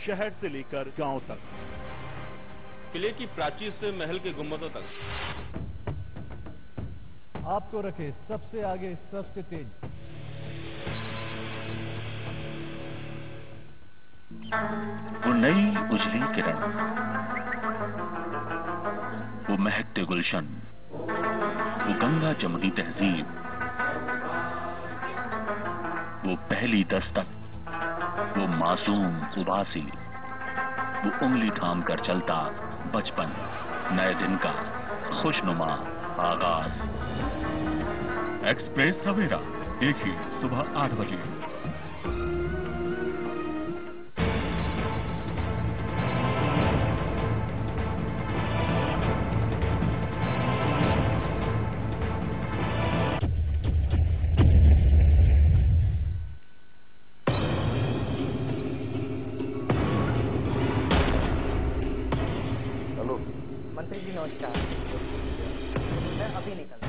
शहर से लेकर गांव तक, किले की प्राचीर से महल के गुंबदों तक, आपको रखे सबसे आगे, सबसे तेज। वो नई उजली किरण, वो महकते गुलशन, वो गंगा जमुनी तहजीब, वो पहली दस्तक, वो मासूम उबासी, वो उंगली थाम कर चलता बचपन, नए दिन का खुशनुमा आगाज। एक्सप्रेस सवेरा देखिए सुबह 8 बजे। मंत्री जी नमस्कार, मैं अभी निकल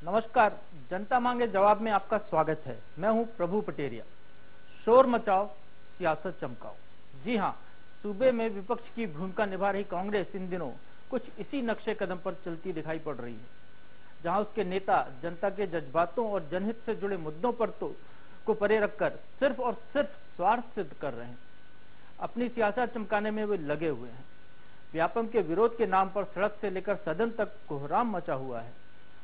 नमस्कार, जनता मांगे जवाब में आपका स्वागत है। मैं हूं प्रभु पटेरिया। शोर मचाओ, सियासत चमकाओ। जी हां, सूबे में विपक्ष की भूमिका निभा रही कांग्रेस इन दिनों कुछ इसी नक्शे कदम पर चलती दिखाई पड़ रही है, जहां उसके नेता जनता के जज्बातों और जनहित से जुड़े मुद्दों पर को परे रखकर सिर्फ और सिर्फ स्वार्थ सिद्ध कर रहे हैं। अपनी सियासत चमकाने में वे लगे हुए हैं। व्यापम के विरोध के नाम पर सड़क से लेकर सदन तक कोहराम मचा हुआ है।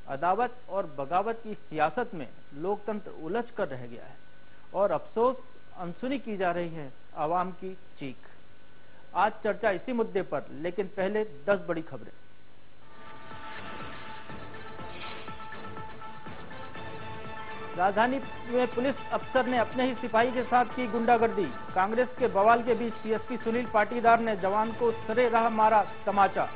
अदावत और बगावत की सियासत में लोकतंत्र उलझ कर रह गया है और अफसोस अनसुनी की जा रही है आवाम की चीख। आज चर्चा इसी मुद्दे पर, लेकिन पहले 10 बड़ी खबरें। राजधानी में पुलिस अफसर ने अपने ही सिपाही के साथ की गुंडागर्दी। कांग्रेस के बवाल के बीच सीएसपी सुनील पाटीदार ने जवान को सरे राह मारा तमाचा।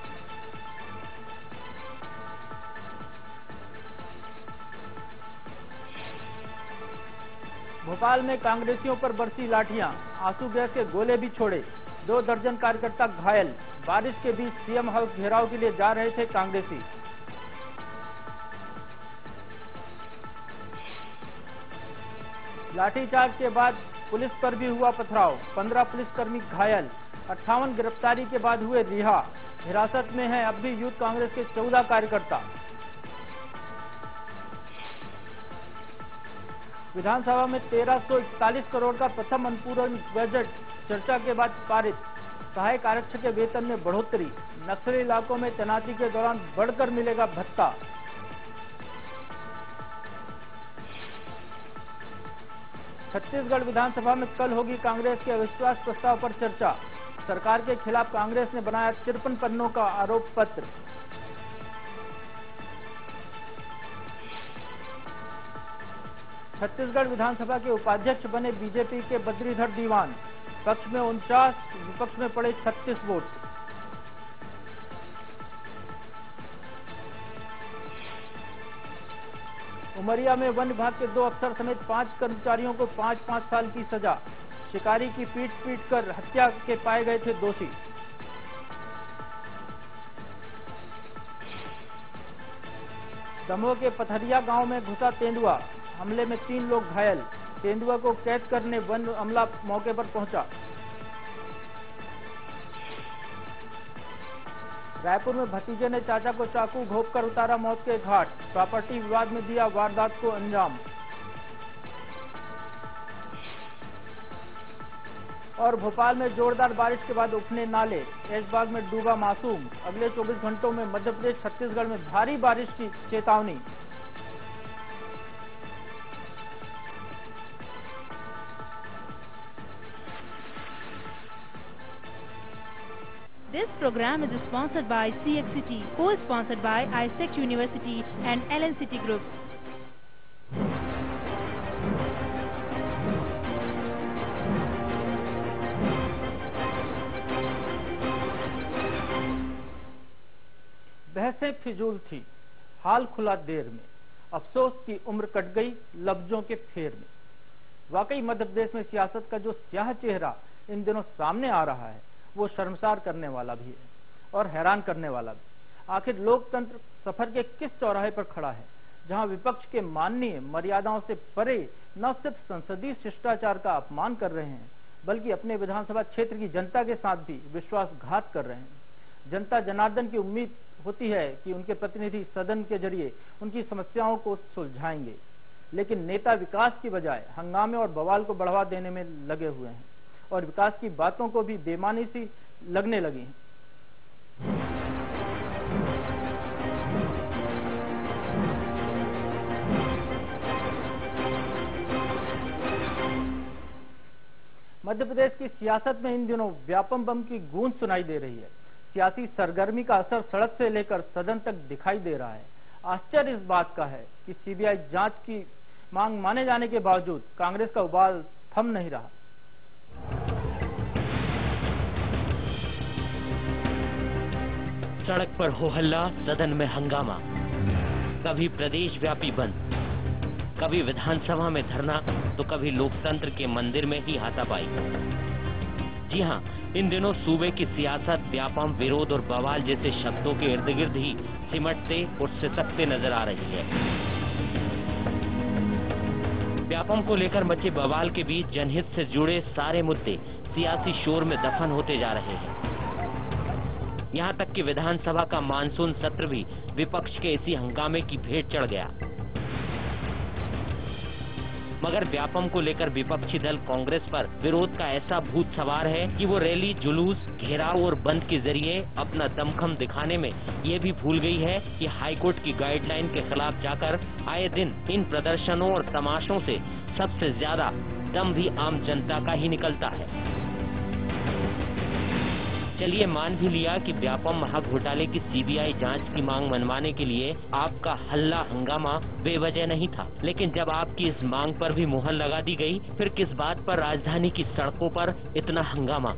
भोपाल में कांग्रेसियों पर बरसी लाठियां, आंसू गैस के गोले भी छोड़े। 2 दर्जन कार्यकर्ता घायल। बारिश के बीच सीएम हाउस घेराव के लिए जा रहे थे कांग्रेसी। लाठीचार्ज के बाद पुलिस पर भी हुआ पथराव। 15 पुलिसकर्मी घायल। 58 गिरफ्तारी के बाद हुए रिहा। हिरासत में हैं अब भी यूथ कांग्रेस के 14 कार्यकर्ता। विधानसभा में 1341 करोड़ का प्रथम अनुपूरक बजट चर्चा के बाद पारित। सहायक आरक्षक के वेतन में बढ़ोतरी। नक्सली इलाकों में तैनाती के दौरान बढ़कर मिलेगा भत्ता। छत्तीसगढ़ विधानसभा में कल होगी कांग्रेस के अविश्वास प्रस्ताव पर चर्चा। सरकार के खिलाफ कांग्रेस ने बनाया 53 पन्नों का आरोप पत्र। छत्तीसगढ़ विधानसभा के उपाध्यक्ष बने बीजेपी के बद्रीधर दीवान। पक्ष में 49, विपक्ष में पड़े 36 वोट। उमरिया में वन विभाग के 2 अफसर समेत 5 कर्मचारियों को 5-5 साल की सजा। शिकारी की पीट कर हत्या के पाए गए थे दोषी। दमोह के पथरिया गांव में घुसा तेंदुआ, हमले में 3 लोग घायल। तेंदुआ को कैद करने वन अमला मौके पर पहुंचा। रायपुर में भतीजे ने चाचा को चाकू घोंपकर उतारा मौत के घाट। प्रॉपर्टी विवाद में दिया वारदात को अंजाम। और भोपाल में जोरदार बारिश के बाद उफने नाले, ऐशबाग में डूबा मासूम। अगले 24 घंटों में मध्य प्रदेश छत्तीसगढ़ में भारी बारिश की चेतावनी। This program is sponsored by CXCT, co-sponsored by ISEC University and LNCT Group. बहसें फिजूल थी, हाल खुला देर में। अफसोस की उम्र कट गई लफ्जों के फेर में। वाकई मध्य प्रदेश में सियासत का जो स्याह चेहरा इन दिनों सामने आ रहा है, वो शर्मसार करने वाला भी है और हैरान करने वाला भी। आखिर लोकतंत्र सफर के किस चौराहे पर खड़ा है, जहां विपक्ष के माननीय मर्यादाओं से परे न सिर्फ संसदीय शिष्टाचार का अपमान कर रहे हैं, बल्कि अपने विधानसभा क्षेत्र की जनता के साथ भी विश्वासघात कर रहे हैं। जनता जनार्दन की उम्मीद होती है कि उनके प्रतिनिधि सदन के जरिए उनकी समस्याओं को सुलझाएंगे, लेकिन नेता विकास की बजाय हंगामे और बवाल को बढ़ावा देने में लगे हुए हैं और विकास की बातों को भी बेमानी सी लगने लगी हैं। मध्य प्रदेश की सियासत में इन दिनों व्यापम बम की गूंज सुनाई दे रही है। सियासी सरगर्मी का असर सड़क से लेकर सदन तक दिखाई दे रहा है। आश्चर्य इस बात का है कि सीबीआई जांच की मांग माने जाने के बावजूद कांग्रेस का उबाल थम नहीं रहा। सड़क पर हो हल्ला, सदन में हंगामा, कभी प्रदेश व्यापी बंद, कभी विधानसभा में धरना, तो कभी लोकतंत्र के मंदिर में ही हाथापाई। जी हां, इन दिनों सूबे की सियासत व्यापम, विरोध और बवाल जैसे शब्दों के इर्द गिर्द ही सिमटते और सिसकते नजर आ रही है। व्यापम को लेकर मचे बवाल के बीच जनहित से जुड़े सारे मुद्दे सियासी शोर में दफन होते जा रहे हैं। यहां तक कि विधानसभा का मानसून सत्र भी विपक्ष के इसी हंगामे की भेंट चढ़ गया। मगर व्यापम को लेकर विपक्षी दल कांग्रेस पर विरोध का ऐसा भूत सवार है कि वो रैली, जुलूस, घेराव और बंद के जरिए अपना दमखम दिखाने में ये भी भूल गई है कि हाईकोर्ट की गाइडलाइन के खिलाफ जाकर आए दिन इन प्रदर्शनों और तमाशों से सबसे ज्यादा दम भी आम जनता का ही निकलता है। चलिए मान भी लिया कि व्यापम महाघोटाले की सीबीआई जांच की मांग मनवाने के लिए आपका हल्ला हंगामा बेवजह नहीं था, लेकिन जब आपकी इस मांग पर भी मुहर लगा दी गई, फिर किस बात पर राजधानी की सड़कों पर इतना हंगामा,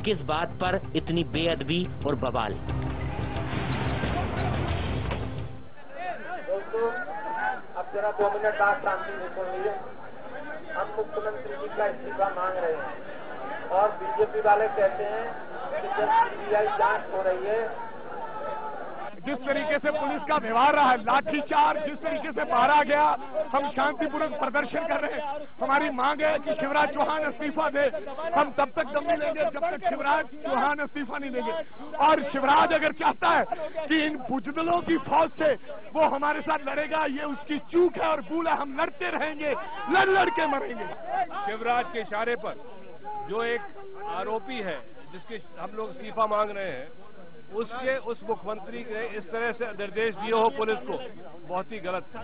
किस बात पर इतनी बेअदबी और बवाल। दोस्तों, अब जरा 2 मिनट बाद शांति सुन लीजिए। हम मुख्यमंत्री जी का इस्तीफा मांग रहे हैं और बीजेपी वाले कहते हैं कि जब सीबीआई जांच हो रही है, जिस तरीके से पुलिस का व्यवहार रहा है, लाठीचार्ज जिस तरीके से मारा गया, हम शांतिपूर्वक प्रदर्शन कर रहे हैं। हमारी मांग है कि शिवराज चौहान इस्तीफा दे। हम तब तक दम नहीं लेंगे जब तक शिवराज चौहान इस्तीफा नहीं देंगे। और शिवराज अगर चाहता है कि इन बुजदलों की फौज से वो हमारे साथ लड़ेगा, ये उसकी चूक है और भूल है। हम लड़ते रहेंगे, लड़ के मरेंगे। शिवराज के इशारे पर जो एक आरोपी है जिसके हम लोग इस्तीफा मांग रहे हैं, उसके उस मुख्यमंत्री के इस तरह से निर्देश दिए हो पुलिस को, बहुत ही गलत है।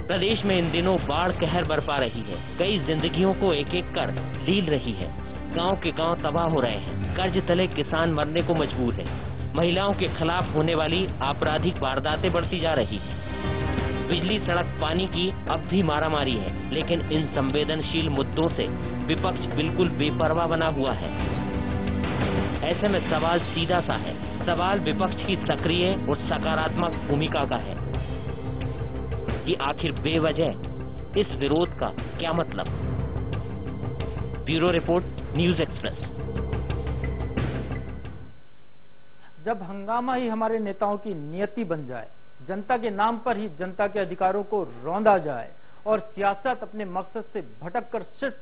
प्रदेश में इन दिनों बाढ़ कहर बरपा रही है। कई जिंदगियों को एक एक कर लील रही है। गांव के गांव तबाह हो रहे हैं। कर्ज तले किसान मरने को मजबूर है। महिलाओं के खिलाफ होने वाली आपराधिक वारदातें बढ़ती जा रही है। बिजली, सड़क, पानी की अब भी मारामारी है, लेकिन इन संवेदनशील मुद्दों से विपक्ष बिल्कुल बेपरवाह बना हुआ है। ऐसे में सवाल सीधा सा है। सवाल विपक्ष की सक्रिय और सकारात्मक भूमिका का है। कि आखिर बेवजह इस विरोध का क्या मतलब। Bureau report, news express. जब हंगामा ही हमारे नेताओं की नियति बन जाए, जनता के नाम पर ही जनता के अधिकारों को रौंदा जाए और सियासत अपने मकसद से भटक कर सिर्फ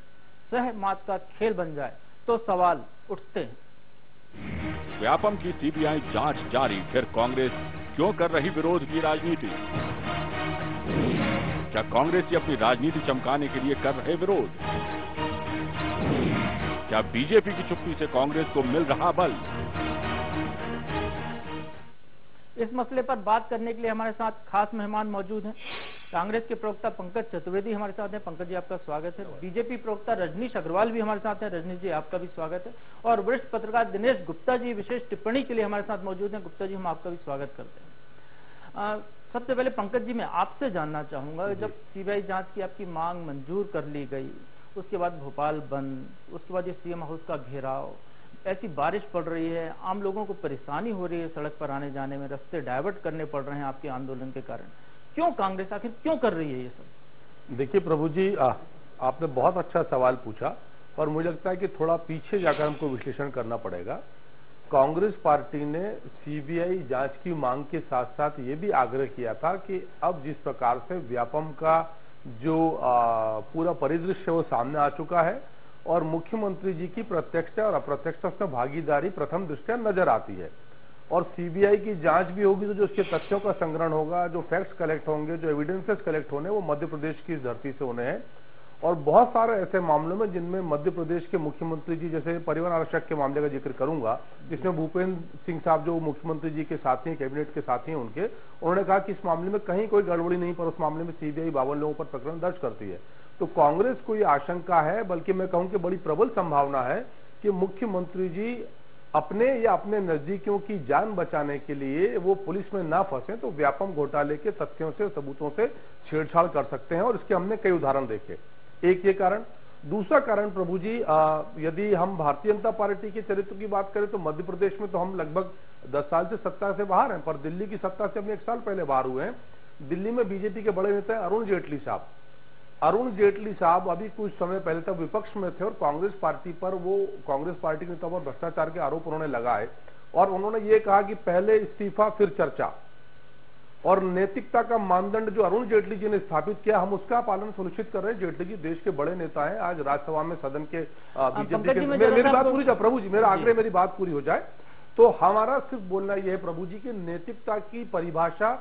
सहमात का खेल बन जाए, तो सवाल उठते हैं। व्यापम की सीबीआई जांच जारी, फिर कांग्रेस क्यों कर रही विरोध की राजनीति? क्या कांग्रेस ही अपनी राजनीति चमकाने के लिए कर रहे विरोध? क्या बीजेपी की चुप्पी से कांग्रेस को मिल रहा बल? इस मसले पर बात करने के लिए हमारे साथ खास मेहमान मौजूद हैं। कांग्रेस के प्रवक्ता पंकज चतुर्वेदी हमारे साथ हैं। पंकज जी, आपका स्वागत है। बीजेपी प्रवक्ता रजनीश अग्रवाल भी हमारे साथ हैं। रजनीश जी, आपका भी स्वागत है। और वरिष्ठ पत्रकार दिनेश गुप्ता जी विशेष टिप्पणी के लिए हमारे साथ मौजूद हैं। गुप्ता जी, हम आपका भी स्वागत करते हैं। सबसे पहले पंकज जी, मैं आपसे जानना चाहूंगा, जब सीबीआई जांच की आपकी मांग मंजूर कर ली गई, उसके बाद भोपाल बंद, उसके बाद ये सीएम हाउस का घेराव, ऐसी बारिश पड़ रही है, आम लोगों को परेशानी हो रही है सड़क पर आने जाने में, रास्ते डाइवर्ट करने पड़ रहे हैं आपके आंदोलन के कारण, क्यों कांग्रेस आखिर क्यों कर रही है ये सब? देखिए प्रभु जी, आपने बहुत अच्छा सवाल पूछा और मुझे लगता है कि थोड़ा पीछे जाकर हमको विश्लेषण करना पड़ेगा। कांग्रेस पार्टी ने सीबीआई जांच की मांग के साथ साथ ये भी आग्रह किया था कि अब जिस प्रकार से व्यापम का जो पूरा परिदृश्य वो सामने आ चुका है और मुख्यमंत्री जी की प्रत्यक्ष और अप्रत्यक्ष उसमें भागीदारी प्रथम दृष्टया नजर आती है, और सीबीआई की जांच भी होगी तो जो उसके तथ्यों का संग्रहण होगा, जो फैक्ट्स कलेक्ट होंगे, जो एविडेंसेस कलेक्ट होने, वो मध्य प्रदेश की धरती से होने हैं। और बहुत सारे ऐसे मामलों में जिनमें मध्य प्रदेश के मुख्यमंत्री जी, जैसे परिवहन आरक्षक के मामले का जिक्र करूंगा, जिसमें भूपेंद्र सिंह साहब जो मुख्यमंत्री जी के साथी हैं, कैबिनेट के साथी हैं उनके, उन्होंने कहा कि इस मामले में कहीं कोई गड़बड़ी नहीं, पर उस मामले में सीबीआई 52 लोगों पर प्रकरण दर्ज करती है। तो कांग्रेस को ये आशंका है, बल्कि मैं कहूं कि बड़ी प्रबल संभावना है कि मुख्यमंत्री जी अपने या अपने नजदीकियों की जान बचाने के लिए वो पुलिस में ना फंसे, तो व्यापम घोटाले के तथ्यों से, सबूतों से छेड़छाड़ कर सकते हैं। और इसके हमने कई उदाहरण देखे। एक ये कारण। दूसरा कारण प्रभु जी, यदि हम भारतीय जनता पार्टी के चरित्र की बात करें तो मध्य प्रदेश में तो हम लगभग 10 साल से सत्ता से बाहर हैं, पर दिल्ली की सत्ता से हम 1 साल पहले बाहर हुए हैं। दिल्ली में बीजेपी के बड़े नेता अरुण जेटली साहब, अरुण जेटली साहब अभी कुछ समय पहले तक विपक्ष में थे और कांग्रेस पार्टी पर, वो कांग्रेस पार्टी के नेताओं पर भ्रष्टाचार के आरोप उन्होंने लगाए और उन्होंने ये कहा कि पहले इस्तीफा फिर चर्चा, और नैतिकता का मानदंड जो अरुण जेटली जी ने स्थापित किया, हम उसका पालन सुनिश्चित कर रहे हैं। जेटली जी देश के बड़े नेता हैं, आज राज्यसभा में सदन के बीजेपी के, मेरी बात पूरी जाए प्रभु जी, मेरा आग्रह मेरी बात पूरी हो जाए, तो हमारा सिर्फ बोलना यह है प्रभु जी कि नैतिकता की परिभाषा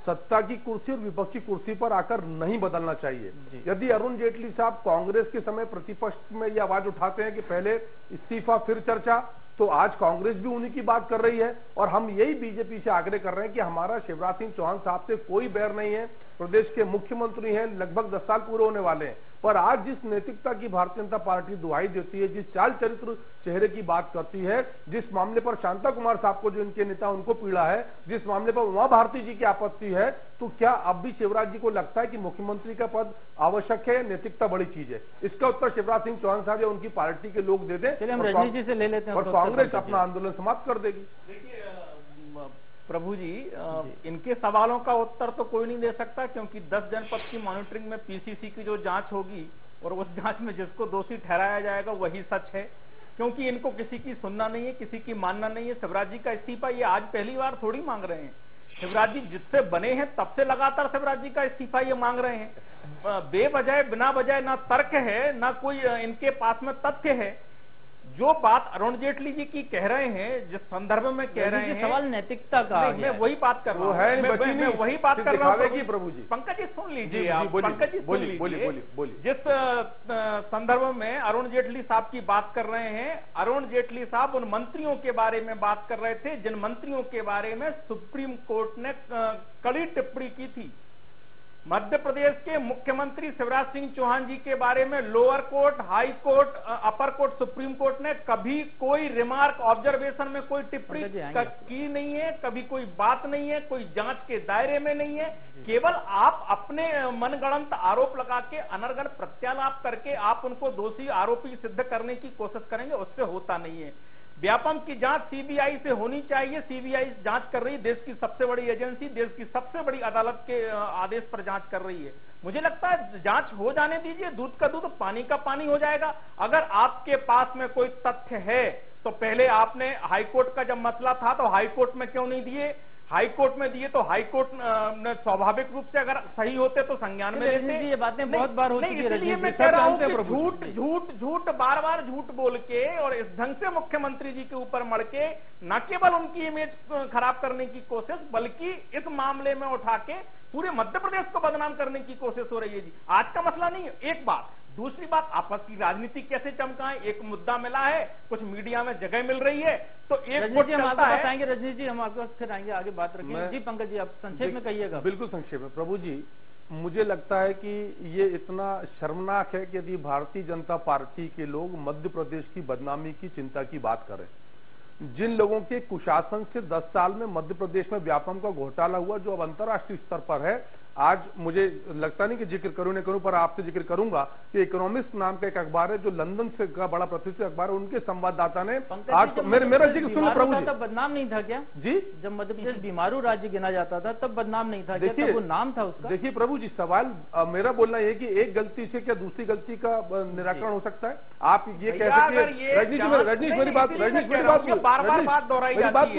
सत्ता की कुर्सी और विपक्ष की कुर्सी पर आकर नहीं बदलना चाहिए। यदि अरुण जेटली साहब कांग्रेस के समय प्रतिपक्ष में ये आवाज उठाते हैं कि पहले इस्तीफा फिर चर्चा, तो आज कांग्रेस भी उन्हीं की बात कर रही है। और हम यही बीजेपी से आग्रह कर रहे हैं कि हमारा शिवराज सिंह चौहान साहब से कोई बैर नहीं है, प्रदेश के मुख्यमंत्री हैं, लगभग 10 साल पूरे होने वाले हैं, पर आज जिस नैतिकता की भारतीय जनता पार्टी दुहाई देती है, जिस चाल चरित्र चेहरे की बात करती है, जिस मामले पर शांता कुमार साहब को, जो इनके नेता उनको पीड़ा है, जिस मामले पर उमा भारती जी की आपत्ति है, तो क्या अब भी शिवराज जी को लगता है कि मुख्यमंत्री का पद आवश्यक है? नैतिकता बड़ी चीज है? इसका उत्तर शिवराज सिंह चौहान साहब या उनकी पार्टी के लोग दे दें, हम रजनीश जी से ले लेते हैं और कांग्रेस अपना आंदोलन समाप्त कर देगी। देखिए प्रभु जी, इनके सवालों का उत्तर तो कोई नहीं दे सकता, क्योंकि 10 जनपद की मॉनिटरिंग में पीसीसी की जो जांच होगी और उस जांच में जिसको दोषी ठहराया जाएगा वही सच है, क्योंकि इनको किसी की सुनना नहीं है, किसी की मानना नहीं है। शिवराज जी का इस्तीफा ये आज पहली बार थोड़ी मांग रहे हैं। शिवराज जी जिससे बने हैं तब से लगातार शिवराज जी का इस्तीफा ये मांग रहे हैं। बेवजह, बिना वजह ना तर्क है, ना कोई इनके पास में तथ्य है। जो बात अरुण जेटली जी की कह रहे हैं, जिस संदर्भ में कह रहे हैं, सवाल नैतिकता का, मैं वही बात कर रहा हूँ, मैं वही बात कर रहा हूँ प्रभु जी। पंकज जी सुन लीजिए, आप पंकज जी सुन लीजिए, जिस संदर्भ में अरुण जेटली साहब की बात कर रहे हैं, अरुण जेटली साहब उन मंत्रियों के बारे में बात कर रहे थे जिन मंत्रियों के बारे में सुप्रीम कोर्ट ने कड़ी टिप्पणी की थी। मध्य प्रदेश के मुख्यमंत्री शिवराज सिंह चौहान जी के बारे में लोअर कोर्ट, हाई कोर्ट, अपर कोर्ट, सुप्रीम कोर्ट ने कभी कोई रिमार्क, ऑब्जर्वेशन में कोई टिप्पणी की नहीं है, कभी कोई बात नहीं है, कोई जांच के दायरे में नहीं है। केवल आप अपने मनगढ़ंत आरोप लगा के, अनर्गल प्रत्यालाप करके आप उनको दोषी, आरोपी सिद्ध करने की कोशिश करेंगे, उससे होता नहीं है। व्यापम की जांच सीबीआई से होनी चाहिए। सीबीआई जांच कर रही है, देश की सबसे बड़ी एजेंसी, देश की सबसे बड़ी अदालत के आदेश पर जांच कर रही है। मुझे लगता है जांच हो जाने दीजिए, दूध का दूध पानी का पानी हो जाएगा। अगर आपके पास में कोई तथ्य है तो पहले आपने हाईकोर्ट का जब मसला था तो हाईकोर्ट में क्यों नहीं दिए? हाईकोर्ट में दिए तो हाईकोर्ट ने स्वाभाविक रूप से अगर सही होते तो संज्ञान में लेते। ये बातें बहुत बार हो चुकी है। इसलिए मैं कह रहा हूं कि झूठ बार बार झूठ बोल के और इस ढंग से मुख्यमंत्री जी के ऊपर मर के न केवल उनकी इमेज खराब करने की कोशिश, बल्कि इस मामले में उठा के पूरे मध्य प्रदेश को बदनाम करने की कोशिश हो रही है जी। आज का मसला नहीं है। एक बात, दूसरी बात, आपस की राजनीति कैसे चमकाएं? एक मुद्दा मिला है, कुछ मीडिया में जगह मिल रही है तो एक वोट चलता है। बताएंगे रजनीश जी, हम आपके फिर आएंगे, आगे बात रखेंगे। जी पंकज जी, आप संक्षेप में कहिएगा। बिल्कुल संक्षेप में। प्रभु जी, मुझे लगता है कि ये इतना शर्मनाक है कि यदि भारतीय जनता पार्टी के लोग मध्य प्रदेश की बदनामी की चिंता की बात करें। जिन लोगों के कुशासन से 10 साल में मध्य प्रदेश में व्यापम का घोटाला हुआ, जो अब अंतर्राष्ट्रीय स्तर पर है, आज मुझे लगता नहीं कि जिक्र करूं नहीं करूं, पर आपसे जिक्र करूंगा कि इकोनॉमिस्ट नाम का एक अखबार है जो लंदन से का बड़ा प्रतिष्ठित अखबार है, उनके संवाददाता ने आज मेरा जिक्र सुनो प्रभु जी। तब बदनाम नहीं था क्या जी? जब मध्य प्रदेश बीमारू राज्य गिना जाता था तब बदनाम नहीं था क्या? तब वो नाम था उसका। देखिए प्रभु जी, सवाल मेरा बोलना यह कि एक गलती से क्या दूसरी गलती का निराकरण हो सकता है? आप ये कह सकते हैं। रजनीश मेरी बात पूरी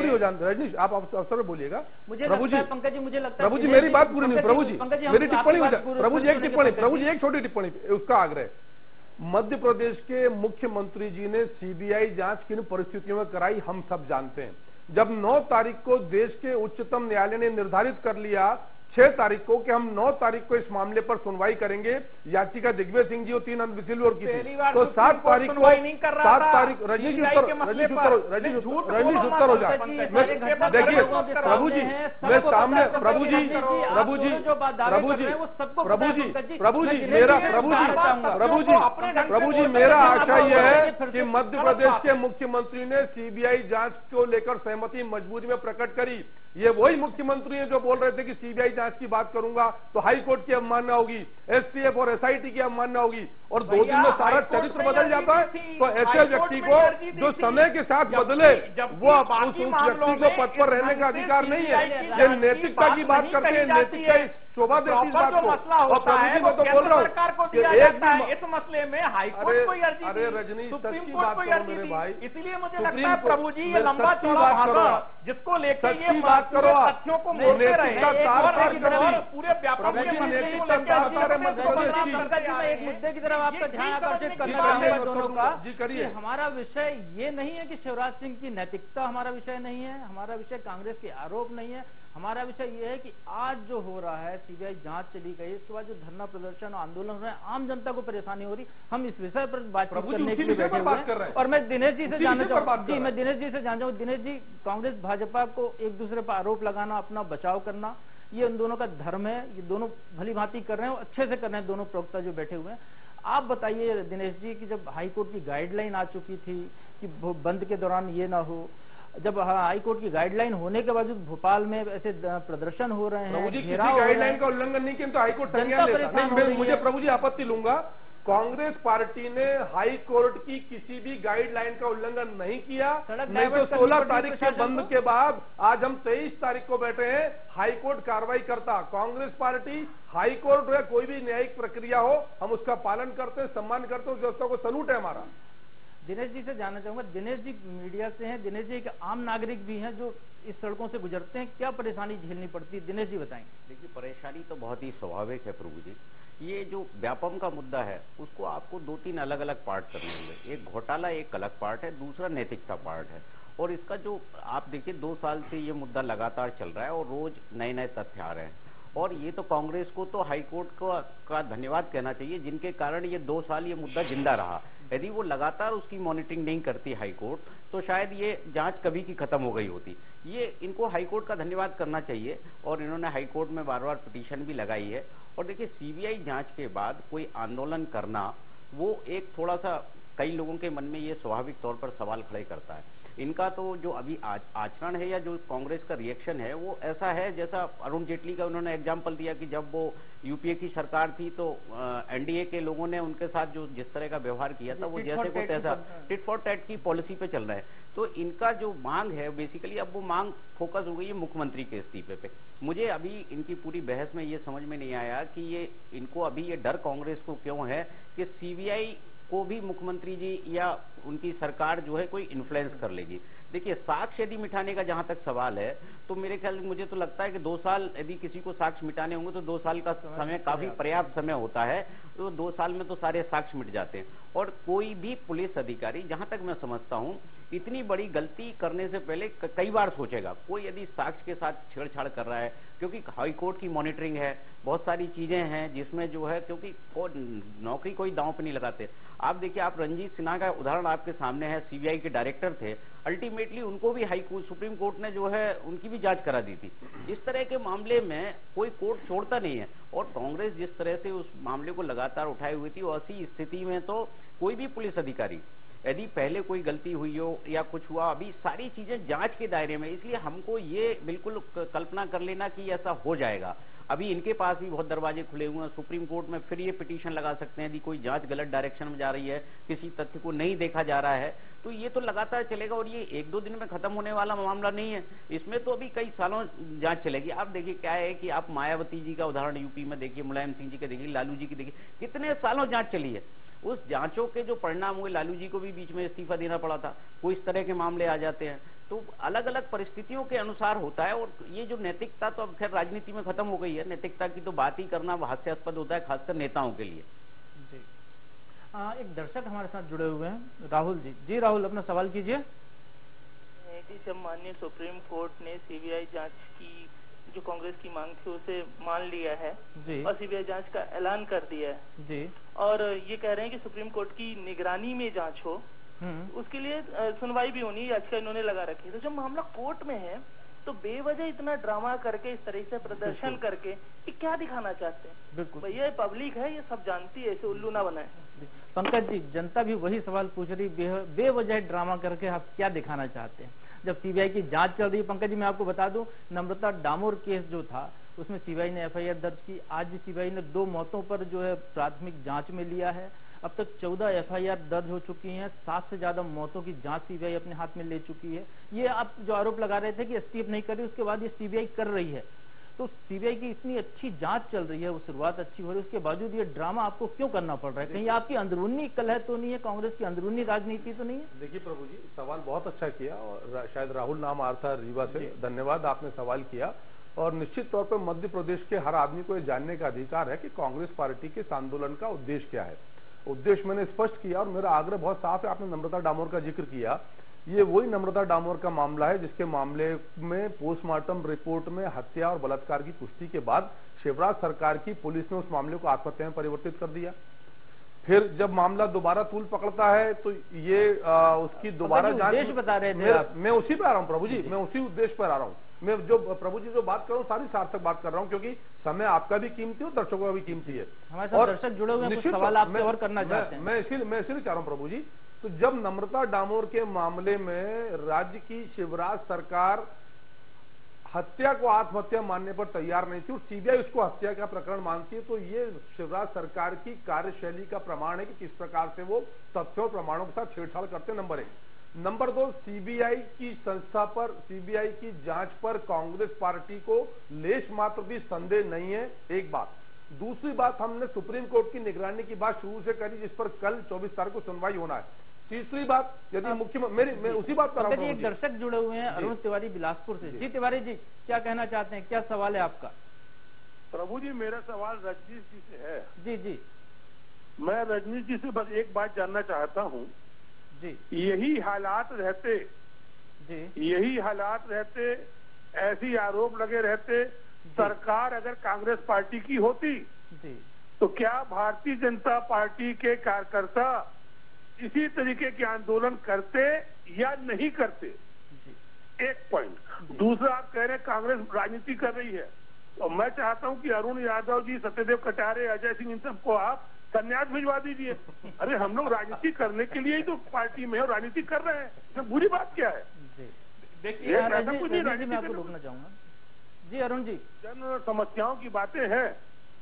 हो जाती है। रजनीश आप अवसर में बोलिएगा। प्रभु जी, पंकज जी, मुझे लगता है प्रभु जी मेरी बात पूरी नहीं। प्रभु जी मेरी टिप्पणी हो जाए। प्रभु जी एक टिप्पणी, प्रभु जी एक छोटी टिप्पणी, उसका आग्रह। मध्य प्रदेश के मुख्यमंत्री जी ने सीबीआई जांच किन परिस्थितियों में कराई हम सब जानते हैं। जब 9 तारीख को देश के उच्चतम न्यायालय ने निर्धारित कर लिया 6 तारीख को कि हम 9 तारीख को इस मामले पर सुनवाई करेंगे, याचिका दिग्विजय सिंह जी और 3 अन्य विजिलर की थी, तो 7 तारीख को 7 तारीख रजनीश उत्तर हो जाए। देखिए प्रभु जी, मैं सामने प्रभु जी मेरा आशा यह है कि मध्य प्रदेश के मुख्यमंत्री ने सीबीआई जांच को लेकर सहमति मजबूरी में प्रकट करी। ये वही मुख्यमंत्री हैं जो बोल रहे थे कि सीबीआई जांच की बात करूंगा तो हाई कोर्ट की अवमानना होगी, एसटीएफ और एसआईटी की अवमानना होगी, और 2 दिन में सारा चरित्र बदल जाता है। तो ऐसे व्यक्ति को जो समय के साथ बदले, वो उस व्यक्ति को पद पर रहने का अधिकार नहीं है। ये नैतिकता की बात करते हैं, नैतिकता शोभा देती इस बात को। और प्रभु जी मैं तो बोल रहा हूँ कि एक भी इस मसले में हाईकोर्ट को अर्जी, अरे रजनीश सुप्रीम की कोर्ट बात को करो अर्जी मेरे भाई। इसलिए मुझे लगता है प्रभु जी ये लंबा चौड़ा भाषण जिसको लेकर ये बात करो, तथ्यों को मोड़ते रहे पूरे व्यापक एक मुद्दे की तरफ आपका ध्यान आकर्षित करना चाहूंगा दोनों का। जी करिए। हमारा विषय ये नहीं है कि शिवराज सिंह की नैतिकता हमारा विषय नहीं है, हमारा विषय कांग्रेस के आरोप नहीं है। हमारा विषय यह है कि आज जो हो रहा है, सीबीआई जांच चली गई, इसके बाद जो धरना प्रदर्शन और आंदोलन हो रहे हैं, आम जनता को परेशानी हो रही, हम इस विषय पर बातचीत करने के लिए बैठे हुए हैं। और मैं दिनेश जी से जानना चाहूंगा, मैं दिनेश जी से जानना चाहूंगा, दिनेश जी, कांग्रेस भाजपा को एक दूसरे पर आरोप लगाना, अपना बचाव करना, ये उन दोनों का धर्म है, ये दोनों भली भांति कर रहे हैं और अच्छे से कर रहे हैं दोनों प्रवक्ता जो बैठे हुए हैं। आप बताइए दिनेश जी कि जब हाईकोर्ट की गाइडलाइन आ चुकी थी कि बंद के दौरान ये ना हो, जब हाईकोर्ट की गाइडलाइन होने के बावजूद भोपाल में ऐसे प्रदर्शन हो रहे हैं, किसी गाइडलाइन का उल्लंघन नहीं किया तो हाईकोर्ट संज्ञान लेता नहीं। मुझे प्रभु जी आपत्ति लूंगा, कांग्रेस पार्टी ने हाई कोर्ट की किसी भी गाइडलाइन का उल्लंघन नहीं किया। नहीं तो 16 तारीख के बंद के बाद आज हम 23 तारीख को बैठे हैं, हाई कोर्ट कार्रवाई करता। कांग्रेस पार्टी हाई कोर्ट या कोई भी न्यायिक प्रक्रिया हो, हम उसका पालन करते हैं, सम्मान करते हैं, उस व्यवस्था को सलूट है हमारा। दिनेश जी से जानना चाहूंगा, दिनेश जी मीडिया से हैं, दिनेश जी एक आम नागरिक भी हैं जो इस सड़कों से गुजरते हैं, क्या परेशानी झेलनी पड़ती है? दिनेश जी बताएं। देखिए परेशानी तो बहुत ही स्वाभाविक है प्रभु जी। ये जो व्यापम का मुद्दा है उसको आपको 2-3 अलग अलग पार्ट करने होंगे। एक घोटाला एक अलग पार्ट है, दूसरा नैतिकता पार्ट है। और इसका जो आप देखिए 2 साल से ये मुद्दा लगातार चल रहा है और रोज नए नए तथ्य आ रहे हैं। और ये तो कांग्रेस को तो हाईकोर्ट का धन्यवाद कहना चाहिए जिनके कारण ये 2 साल ये मुद्दा जिंदा रहा। यदि वो लगातार उसकी मॉनिटरिंग नहीं करती हाईकोर्ट तो शायद ये जांच कभी की खत्म हो गई होती। ये इनको हाईकोर्ट का धन्यवाद करना चाहिए और इन्होंने हाईकोर्ट में बार बार पिटीशन भी लगाई है। और देखिए सीबीआई जांच के बाद कोई आंदोलन करना वो एक थोड़ा सा कई लोगों के मन में ये स्वाभाविक तौर पर सवाल खड़े करता है। इनका तो जो अभी आचरण है या जो कांग्रेस का रिएक्शन है वो ऐसा है जैसा अरुण जेटली का उन्होंने एग्जाम्पल दिया कि जब वो यूपीए की सरकार थी तो एनडीए के लोगों ने उनके साथ जो जिस तरह का व्यवहार किया था वो जैसे को तैसा टिट फॉर टैट की पॉलिसी पे चल रहा है। तो इनका जो मांग है बेसिकली अब वो मांग फोकस हो गई है मुख्यमंत्री के इस्तीफे पे। मुझे अभी इनकी पूरी बहस में ये समझ में नहीं आया कि ये इनको अभी ये डर कांग्रेस को क्यों है कि सीबीआई को भी मुख्यमंत्री जी या उनकी सरकार जो है कोई इन्फ्लुएंस कर लेगी। देखिए साक्ष्य यदि मिटाने का जहां तक सवाल है तो मेरे ख्याल में मुझे तो लगता है कि 2 साल यदि किसी को साक्ष्य मिटाने होंगे तो 2 साल का समय काफी पर्याप्त समय होता है। तो 2 साल में तो सारे साक्ष्य मिट जाते हैं। और कोई भी पुलिस अधिकारी जहां तक मैं समझता हूं इतनी बड़ी गलती करने से पहले कई बार सोचेगा। कोई यदि साक्ष्य के साथ छेड़छाड़ कर रहा है क्योंकि हाई कोर्ट की मॉनिटरिंग है, बहुत सारी चीजें हैं जिसमें जो है क्योंकि नौकरी कोई दांव पे नहीं लगाते। आप देखिए, आप रंजीत सिन्हा का उदाहरण आपके सामने है, सीबीआई के डायरेक्टर थे, अल्टीमेटली उनको भी हाई कोर्ट सुप्रीम कोर्ट ने जो है उनकी भी जांच करा दी थी। इस तरह के मामले में कोई कोर्ट छोड़ता नहीं है। और कांग्रेस जिस तरह से उस मामले को लगातार उठाई हुई थी ऐसी स्थिति में तो कोई भी पुलिस अधिकारी यदि पहले कोई गलती हुई हो या कुछ हुआ, अभी सारी चीजें जांच के दायरे में, इसलिए हमको ये बिल्कुल कल्पना कर लेना कि ऐसा हो जाएगा। अभी इनके पास भी बहुत दरवाजे खुले हुए हैं। सुप्रीम कोर्ट में फिर ये पिटीशन लगा सकते हैं यदि कोई जांच गलत डायरेक्शन में जा रही है, किसी तथ्य को नहीं देखा जा रहा है, तो ये तो लगातार चलेगा और ये 1-2 दिन में खत्म होने वाला मामला नहीं है। इसमें तो अभी कई सालों जांच चलेगी। आप देखिए क्या है कि आप मायावती जी का उदाहरण यूपी में देखिए, मुलायम सिंह जी के देखिए, लालू जी की देखिए, कितने सालों जांच चली है। उस जांचों के जो परिणाम हुए, लालू जी को भी बीच में इस्तीफा देना पड़ा था, कोई इस तरह के मामले आ जाते हैं। तो अलग अलग परिस्थितियों के अनुसार होता है। और ये जो नैतिकता तो अब खैर राजनीति में खत्म हो गई है, नैतिकता की तो बात ही करना हास्यास्पद होता है, खासकर नेताओं के लिए। जी एक दर्शक हमारे साथ जुड़े हुए हैं, राहुल जी। जी राहुल, अपना सवाल कीजिए। जब माननीय सुप्रीम कोर्ट ने सीबीआई जांच की जो कांग्रेस की मांग थी उसे मान लिया है जी। और सीबीआई जांच का ऐलान कर दिया है जी। और ये कह रहे हैं कि सुप्रीम कोर्ट की निगरानी में जांच हो, उसके लिए सुनवाई भी होनी, याचिका इन्होंने लगा रखी है। तो जब मामला कोर्ट में है तो बेवजह इतना ड्रामा करके, इस तरह से प्रदर्शन करके ये क्या दिखाना चाहते हैं? बिल्कुल भैया पब्लिक है, ये सब जानती है, इसे उल्लू ना बनाए। पंकज जी, जनता भी वही सवाल पूछ रही, बेवजह ड्रामा करके आप क्या दिखाना चाहते हैं जब सीबीआई की जांच चल रही है? पंकज जी, मैं आपको बता दूं, नम्रता डामोर केस जो था उसमें सीबीआई ने एफआईआर दर्ज की। आज भी सीबीआई ने 2 मौतों पर जो है प्राथमिक जांच में लिया है। अब तक 14 एफआईआर दर्ज हो चुकी हैं, 7 से ज्यादा मौतों की जांच सीबीआई अपने हाथ में ले चुकी है। ये आप जो आरोप लगा रहे थे कि एसटीएफ नहीं कर रही, उसके बाद ये सीबीआई कर रही है। तो सीबीआई की इतनी अच्छी जांच चल रही है, वो शुरुआत अच्छी हो रही है, उसके बावजूद ये ड्रामा आपको क्यों करना पड़ रहा है? कहीं आपकी अंदरूनी कलह तो नहीं है, कांग्रेस की अंदरूनी राजनीति तो नहीं है? देखिए प्रभु जी, सवाल बहुत अच्छा किया और शायद राहुल नाम आ रहा था रीवा से, धन्यवाद आपने सवाल किया। और निश्चित तौर पर मध्य प्रदेश के हर आदमी को यह जानने का अधिकार है कि कांग्रेस पार्टी के इस आंदोलन का उद्देश्य क्या है। उद्देश्य मैंने स्पष्ट किया और मेरा आग्रह बहुत साफ है। आपने नम्रता डामोर का जिक्र किया, ये वही नम्रता डामोर का मामला है जिसके मामले में पोस्टमार्टम रिपोर्ट में हत्या और बलात्कार की पुष्टि के बाद शिवराज सरकार की पुलिस ने उस मामले को आत्महत्या में परिवर्तित कर दिया। फिर जब मामला दोबारा तूल पकड़ता है तो ये उसकी दोबारा जांच बता रहे थे आप। मैं उसी पे आ रहा हूं प्रभु जी, मैं उसी उद्देश्य पर आ रहा हूं। मैं जो प्रभु जी जो बात कर रहा हूँ सारी सार्थक बात कर रहा हूँ, क्योंकि समय आपका भी कीमती है और दर्शकों का भी कीमती है। हमारे साथ दर्शक जुड़े हुए हैं, कुछ सवाल आपसे और करना चाहते हैं। मैं इसीलिए चाह रहा हूँ प्रभु जी, तो जब नम्रता डामोर के मामले में राज्य की शिवराज सरकार हत्या को आत्महत्या मानने पर तैयार नहीं थी और सीबीआई उसको हत्या का प्रकरण मानती है, तो ये शिवराज सरकार की कार्यशैली का प्रमाण है कि किस प्रकार से वो तथ्यों प्रमाणों के साथ छेड़छाड़ करते हैं। नंबर 1। नंबर 2, सीबीआई की संस्था पर, सीबीआई की जांच पर कांग्रेस पार्टी को लेश मात्र भी संदेह नहीं है, एक बात। दूसरी बात, हमने सुप्रीम कोर्ट की निगरानी की बात शुरू से करी जिस पर कल 24 तारीख को सुनवाई होना है। तीसरी बात, यदि मुख्यमंत्री, मैं उसी बात कर रहा हूं। एक दर्शक जुड़े हुए हैं, अरुण तिवारी बिलासपुर से। जी तिवारी जी, क्या कहना चाहते हैं, क्या सवाल है आपका? प्रभु जी, मेरा सवाल रजनीश जी से है। जी जी। मैं रजनीश जी से बस एक बात जानना चाहता हूँ जी। यही हालात रहते ऐसी आरोप लगे रहते, सरकार अगर कांग्रेस पार्टी की होती तो क्या भारतीय जनता पार्टी के कार्यकर्ता इसी तरीके के आंदोलन करते या नहीं करते? एक पॉइंट। दूसरा, आप कह रहे हैं कांग्रेस राजनीति कर रही है, तो मैं चाहता हूं कि अरुण यादव जी, सत्यदेव कटारे, अजय सिंह, इन सबको आप संन्यास भिजवा दीजिए। अरे हम लोग राजनीति करने के लिए ही तो पार्टी में और राजनीति कर रहे हैं, इसमें बुरी बात क्या है? देखिए मैं आपको रोकना चाहूंगा। जी अरुण जी, जन समस्याओं की बातें हैं,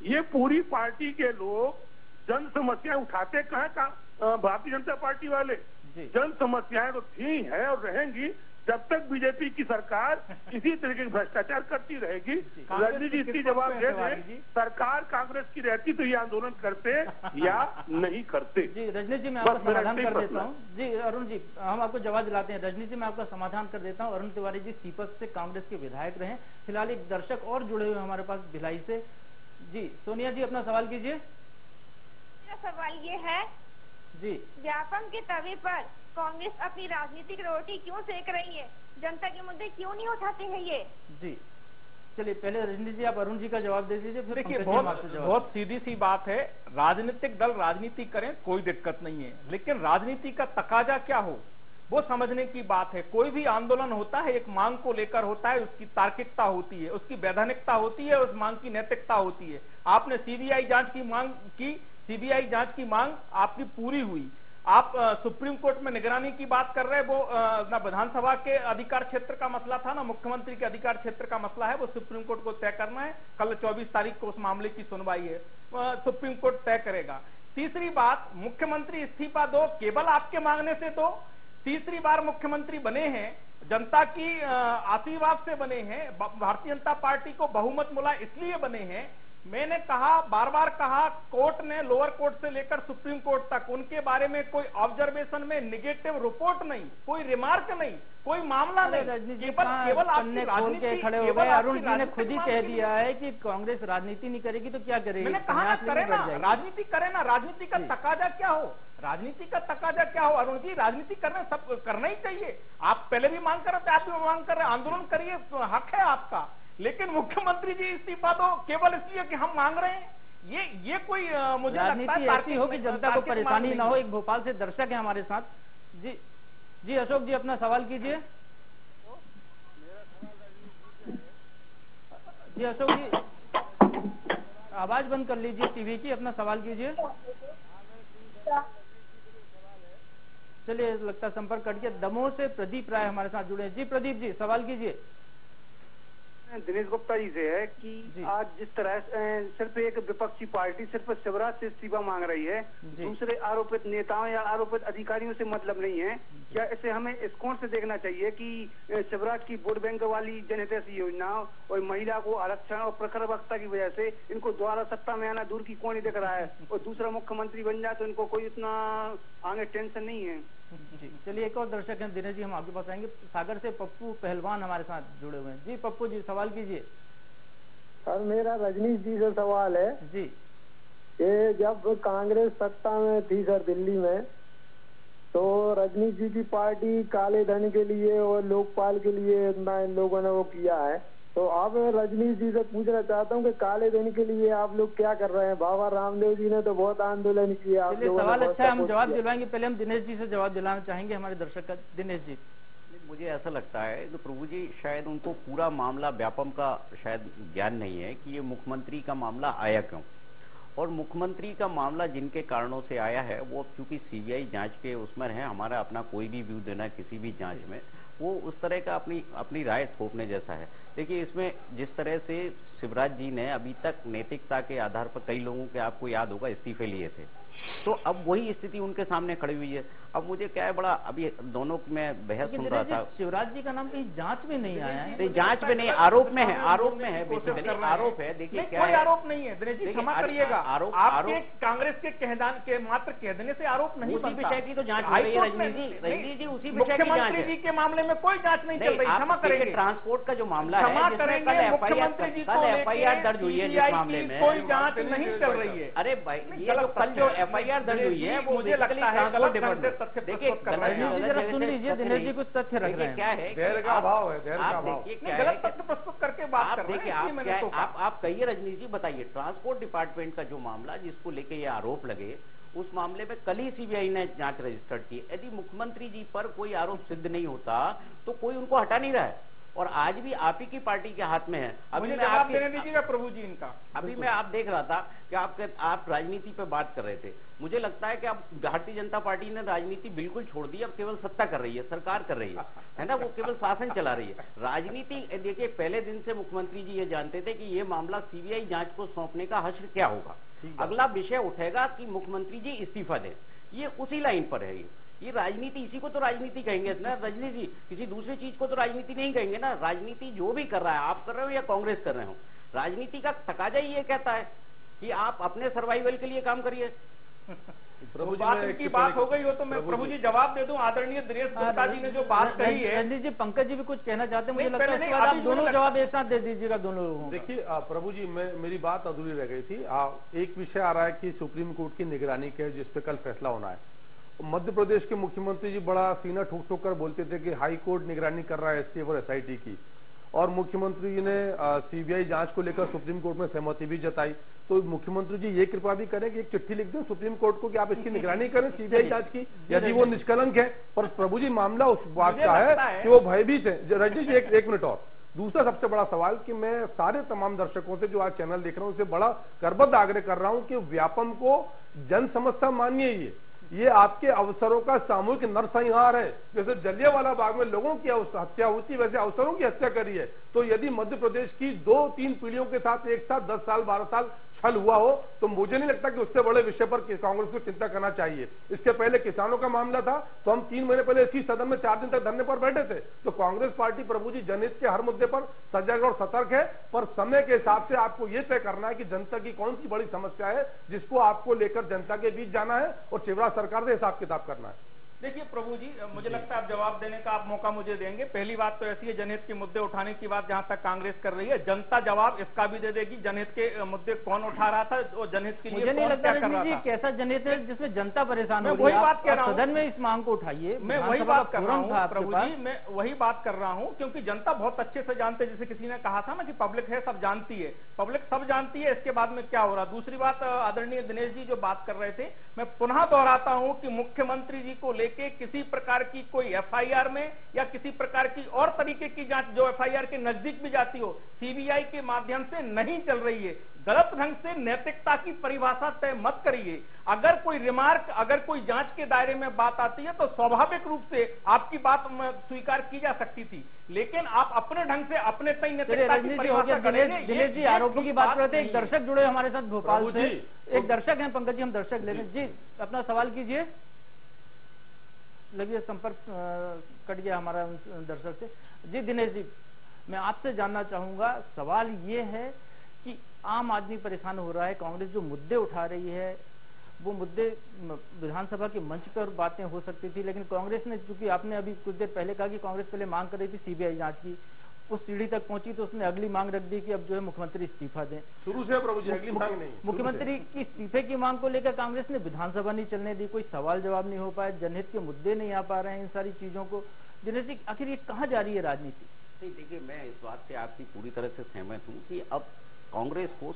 ये पूरी पार्टी के लोग जन समस्याएं उठाते कहाँ भारतीय जनता पार्टी वाले। जन समस्याएं तो थी है और रहेंगी जब तक बीजेपी की सरकार इसी तरीके के भ्रष्टाचार करती रहेगी। रजनी जी इसकी जवाब दे दें, सरकार कांग्रेस की रहती तो ये आंदोलन करते या नहीं करते? जी रजनी जी मैं आपका समाधान कर देता हूँ। जी अरुण जी हम आपको जवाब दिलाते हैं। रजनी जी मैं आपका समाधान कर देता हूँ। अरुण तिवारी जी सीपत से कांग्रेस के विधायक रहे। फिलहाल एक दर्शक और जुड़े हुए हमारे पास भिलाई से। जी सोनिया जी अपना सवाल कीजिए। मेरा सवाल ये है जी, व्यापम के तवे पर कांग्रेस अपनी राजनीतिक रोटी क्यों सेक रही है? जनता के मुद्दे क्यों नहीं उठाते हैं ये? जी चलिए पहले रजनी जी आप अरुण जी का जवाब दे दीजिए। फिर देखिए बहुत सीधी सी बात है, राजनीतिक दल राजनीति करें कोई दिक्कत नहीं है, लेकिन राजनीति का तकाजा क्या हो वो समझने की बात है। कोई भी आंदोलन होता है एक मांग को लेकर होता है, उसकी तार्किकता होती है, उसकी वैधानिकता होती है, उस मांग की नैतिकता होती है। आपने सीबीआई जांच की मांग की, सीबीआई जांच की मांग आपकी पूरी हुई। आप सुप्रीम कोर्ट में निगरानी की बात कर रहे हैं, वो ना विधानसभा के अधिकार क्षेत्र का मसला था ना मुख्यमंत्री के अधिकार क्षेत्र का मसला है, वो सुप्रीम कोर्ट को तय करना है। कल 24 तारीख को उस मामले की सुनवाई है, सुप्रीम कोर्ट तय करेगा। तीसरी बात, मुख्यमंत्री इस्तीफा दो, केवल आपके मांगने से दो। तीसरी बार मुख्यमंत्री बने हैं, जनता की आशीर्वाद से बने हैं, भारतीय जनता पार्टी को बहुमत मिला इसलिए बने हैं। मैंने कहा, बार बार कहा, कोर्ट ने लोअर कोर्ट से लेकर सुप्रीम कोर्ट तक उनके बारे में कोई ऑब्जर्वेशन में निगेटिव रिपोर्ट नहीं, कोई रिमार्क नहीं, कोई मामला नहीं। केवल आपने खोल के खड़े हो गए। अरुण जी ने खुद ही कह दिया है कि कांग्रेस राजनीति नहीं करेगी तो क्या करेगी? मैंने कहा ना करे ना, राजनीति करे ना। राजनीति का तकाजा क्या हो, राजनीति का तकाजा क्या हो? अरुण जी राजनीति करना सब करना ही चाहिए। आप पहले भी मांग कर रहे थे, आप भी मांग कर रहे, आंदोलन करिए, हक है आपका। लेकिन मुख्यमंत्री जी इस्तीफा दो केवल इसलिए कि हम मांग रहे हैं, ये कोई मुझे लगता है ऐसी हो कि जनता को परेशानी ना हो। एक भोपाल से दर्शक है हमारे साथ। जी जी अशोक जी अपना सवाल कीजिए। जी अशोक जी आवाज बंद कर लीजिए टीवी की, अपना सवाल कीजिए। चलिए लगता संपर्क कट गया। दमोह से प्रदीप राय हमारे साथ जुड़े हैं। जी प्रदीप जी सवाल कीजिए। दिनेश गुप्ता जी से है कि आज जिस तरह सिर्फ एक विपक्षी पार्टी सिर्फ शिवराज से इस्तीफा मांग रही है, दूसरे आरोपित नेताओं या आरोपित अधिकारियों से मतलब नहीं है, क्या इसे हमें इस कोण से देखना चाहिए कि शिवराज की वोट बैंक वाली जनहितैषी योजनाओं और महिला को आरक्षण और प्रखर वक्ता की वजह से इनको द्वारा सत्ता में आना दूर की कौन ही दिख रहा है, और दूसरा मुख्यमंत्री बन जाए तो इनको कोई इतना आगे टेंशन नहीं है। जी चलिए एक और दर्शक हैं दिनेश जी, हम आपके पास आएंगे। सागर से पप्पू पहलवान हमारे साथ जुड़े हुए हैं। जी पप्पू जी सवाल कीजिए। सर मेरा रजनीश जी से सवाल है जी, कि जब कांग्रेस सत्ता में थी सर दिल्ली में, तो रजनीश जी की पार्टी काले धन के लिए और लोकपाल के लिए इतना इन लोगों ने वो किया है, तो अब रजनीश जी से पूछना चाहता हूँ कि काले धन के लिए आप लोग क्या कर रहे हैं? बाबा रामदेव जी ने तो बहुत आंदोलन किया। सवाल अच्छा है, हम जवाब दिलवाएंगे। पहले हम दिनेश जी से जवाब दिलाना चाहेंगे हमारे दर्शक का। दिनेश जी मुझे ऐसा लगता है कि प्रभु जी शायद उनको पूरा मामला व्यापम का शायद ज्ञान नहीं है कि ये मुख्यमंत्री का मामला आया क्यों, और मुख्यमंत्री का मामला जिनके कारणों से आया है वो अब चूंकि सीबीआई जांच के उसमें है, हमारा अपना कोई भी व्यू देना किसी भी जांच में वो उस तरह का अपनी राय थोपने जैसा है। देखिए इसमें जिस तरह से शिवराज जी ने अभी तक नैतिकता के आधार पर कई लोगों के, आपको याद होगा, इस्तीफे लिए थे, तो अब वही स्थिति उनके सामने खड़ी हुई है। अब मुझे क्या है, बड़ा अभी दोनों में बहस सुन रहा था, शिवराज जी का नाम कहीं जांच में नहीं आया है। जांच में नहीं, आरोप में है, आरोप में है, बेसिकली आरोप है। देखिए कोई आरोप नहीं है दिनेश जी, क्षमा करिएगा, आपके कांग्रेस के कहदान के मात्र कह देने से आरोप नहीं बनता। उसी विषय की तो जांच हो रही है रजनीश जी, उसी विषय की जांच है। मुख्यमंत्री जी के मामले में कोई जांच नहीं चल रही, क्षमा करेंगे। ट्रांसपोर्ट का जो मामला है, कल एफआईआर दर्ज हुई है जिस मामले में, कोई जांच नहीं चल रही है। अरे भाई ये जो कल जो एफआईआर दर्ज हुई है वो मुझे लगता है देखिए सुन लीजिए दिनेश जी कुछ तथ्य रख रहे हैं। क्या है, देर का अभाव है, देर का अभाव। देखिए क्या गलत तथ्य प्रस्तुत करके बात कर रहे हैं। आप कहिए रजनीश जी, बताइए ट्रांसपोर्ट डिपार्टमेंट का जो मामला जिसको लेके ये आरोप लगे, उस मामले में कल ही सीबीआई ने जांच रजिस्टर्ड की। यदि मुख्यमंत्री जी पर कोई आरोप सिद्ध नहीं होता तो कोई उनको हटा नहीं रहा है, और आज भी आप ही की पार्टी के हाथ में है। अभी मैं जवाब देने दीजिएगा प्रभु जी इनका। अभी मैं आप देख रहा था कि आप राजनीति पे बात कर रहे थे। मुझे लगता है कि अब भारतीय जनता पार्टी ने राजनीति बिल्कुल छोड़ दी, अब केवल सत्ता कर रही है, सरकार कर रही है ना, वो केवल शासन चला रही है। राजनीति देखिए, पहले दिन से मुख्यमंत्री जी ये जानते थे कि ये मामला सीबीआई जांच को सौंपने का हश्र क्या होगा। अगला विषय उठेगा कि मुख्यमंत्री जी इस्तीफा दें, ये उसी लाइन पर है। ये राजनीति, इसी को तो राजनीति कहेंगे ना रजनी जी, किसी दूसरी चीज को तो राजनीति नहीं कहेंगे ना। राजनीति जो भी कर रहा है, आप कर रहे हो या कांग्रेस कर रहे हो, राजनीति का तकाजा ही ये कहता है कि आप अपने सर्वाइवल के लिए काम करिए। प्रभु जी की बात हो गई हो तो मैं प्रभु जी जवाब दे दूं। आदरणीय दिनेश गुप्ता जी ने जो बात कही है, रणजीत जी, पंकज जी भी कुछ कहना चाहते हैं, मुझे लगता है आप दोनों जवाब एक साथ दे दीजिएगा दोनों लोगों। देखिए प्रभु जी, मेरी बात अधूरी रह गई थी। एक विषय आ रहा है कि सुप्रीम कोर्ट की निगरानी के जिस पे कल फैसला होना है। मध्य प्रदेश के मुख्यमंत्री जी बड़ा सीना ठोक ठोक कर बोलते थे कि हाई कोर्ट निगरानी कर रहा है एसटीएफ और एसआईटी की, और मुख्यमंत्री जी ने सीबीआई जांच को लेकर सुप्रीम कोर्ट में सहमति भी जताई। तो मुख्यमंत्री जी ये कृपा भी करें कि एक चिट्ठी लिख दें सुप्रीम कोर्ट को कि आप इसकी निगरानी करें सीबीआई जांच की, यदि वो निष्कलंक है। पर प्रभु जी, मामला उस बात का है कि वो भयभीत है। रजनी जी, एक मिनट और। दूसरा सबसे बड़ा सवाल कि मैं सारे तमाम दर्शकों से जो आज चैनल देख रहा हूं, उससे बड़ा करबद्ध आग्रह कर रहा हूं कि व्यापम को जन समस्या मानिए। ये आपके अवसरों का सामूहिक नरसंहार है। जैसे जलियांवाला बाग में लोगों की हत्या होती, वैसे अवसरों की हत्या करी है। तो यदि मध्य प्रदेश की 2-3 पीढ़ियों के साथ एक साथ 10 साल 12 साल छल हुआ हो, तो मुझे नहीं लगता कि उससे बड़े विषय पर कांग्रेस को चिंता करना चाहिए। इसके पहले किसानों का मामला था, तो हम 3 महीने पहले इसी सदन में 4 दिन तक धरने पर बैठे थे। तो कांग्रेस पार्टी प्रभु जी जनहित के हर मुद्दे पर सजग और सतर्क है, पर समय के हिसाब से आपको ये तय करना है कि जनता की कौन सी बड़ी समस्या है जिसको आपको लेकर जनता के बीच जाना है और शिवराज सरकार से हिसाब किताब करना है। देखिए प्रभु जी, मुझे लगता है आप जवाब देने का आप मौका मुझे देंगे। पहली बात तो ऐसी है, जनहित के मुद्दे उठाने की बात जहां तक कांग्रेस कर रही है, जनता जवाब इसका भी दे देगी। जनहित के मुद्दे कौन उठा रहा था और जनहित के लिए मुझे नहीं लगता जी कैसा जनहित है जिसमें जनता परेशान हो रही है। वही बात कह रहा हूँ, सदन में इस मांग को उठाइए। मैं वही बात कर रहा हूँ प्रभु जी, मैं वही बात कर रहा हूँ, क्योंकि जनता बहुत अच्छे से जानते, जैसे किसी ने कहा था ना कि पब्लिक है सब जानती है, पब्लिक सब जानती है इसके बाद में क्या हो रहा। दूसरी बात, आदरणीय दिनेश जी जो बात कर रहे थे, मैं पुनः दोहराता हूं कि मुख्यमंत्री जी को लेके किसी प्रकार की कोई एफआईआर में या किसी प्रकार की और तरीके की जांच जो एफआईआर के नजदीक भी जाती हो, सीबीआई के माध्यम से नहीं चल रही है। गलत ढंग से नैतिकता की परिभाषा तय मत करिए। अगर कोई रिमार्क, अगर कोई जांच के दायरे में बात आती है तो स्वाभाविक रूप से आपकी बात स्वीकार की जा सकती थी, लेकिन आप अपने ढंग से अपने तय नैतिकता की परिभाषा करेंगे। दिनेश जी आरोपों की बात करते हैं। एक दर्शक जुड़े हमारे साथ भोपाल से, एक दर्शक हैं पंकज जी, हम दर्शक ले लें जी, अपना सवाल कीजिए। लगिए, संपर्क कट गया हमारा दर्शक से। जी दिनेश जी, मैं आपसे जानना चाहूंगा, सवाल ये है कि आम आदमी परेशान हो रहा है, कांग्रेस जो मुद्दे उठा रही है वो मुद्दे विधानसभा के मंच पर बातें हो सकती थी, लेकिन कांग्रेस ने, चूंकि आपने अभी कुछ देर पहले कहा कि कांग्रेस पहले मांग कर रही थी सीबीआई जांच की, उस सीढ़ी तक पहुंची तो उसने अगली मांग रख दी कि अब जो है मुख्यमंत्री इस्तीफा दें। शुरू से प्रभु जी अगली मांग नहीं, मुख्यमंत्री की इस्तीफे की मांग को लेकर कांग्रेस ने विधानसभा नहीं चलने दी, कोई सवाल जवाब नहीं हो पाया, जनहित के मुद्दे नहीं आ पा रहे हैं, इन सारी चीजों को दिनेश जी आखिर ये कहाँ जा रही है राजनीति? देखिए, मैं इस बात से आपकी पूरी तरह से सहमत हूँ कि अब कांग्रेस को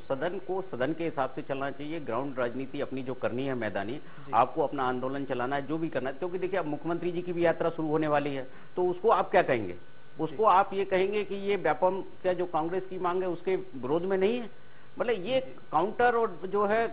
सदन के हिसाब से चलना चाहिए। ग्राउंड राजनीति अपनी जो करनी है मैदानी, आपको अपना आंदोलन चलाना है, जो भी करना है, क्योंकि देखिए अब मुख्यमंत्री जी की भी यात्रा शुरू होने वाली है, तो उसको आप क्या कहेंगे? उसको आप ये कहेंगे कि ये व्यापम क्या जो कांग्रेस की मांग है उसके विरोध में नहीं है? मतलब ये काउंटर और जो है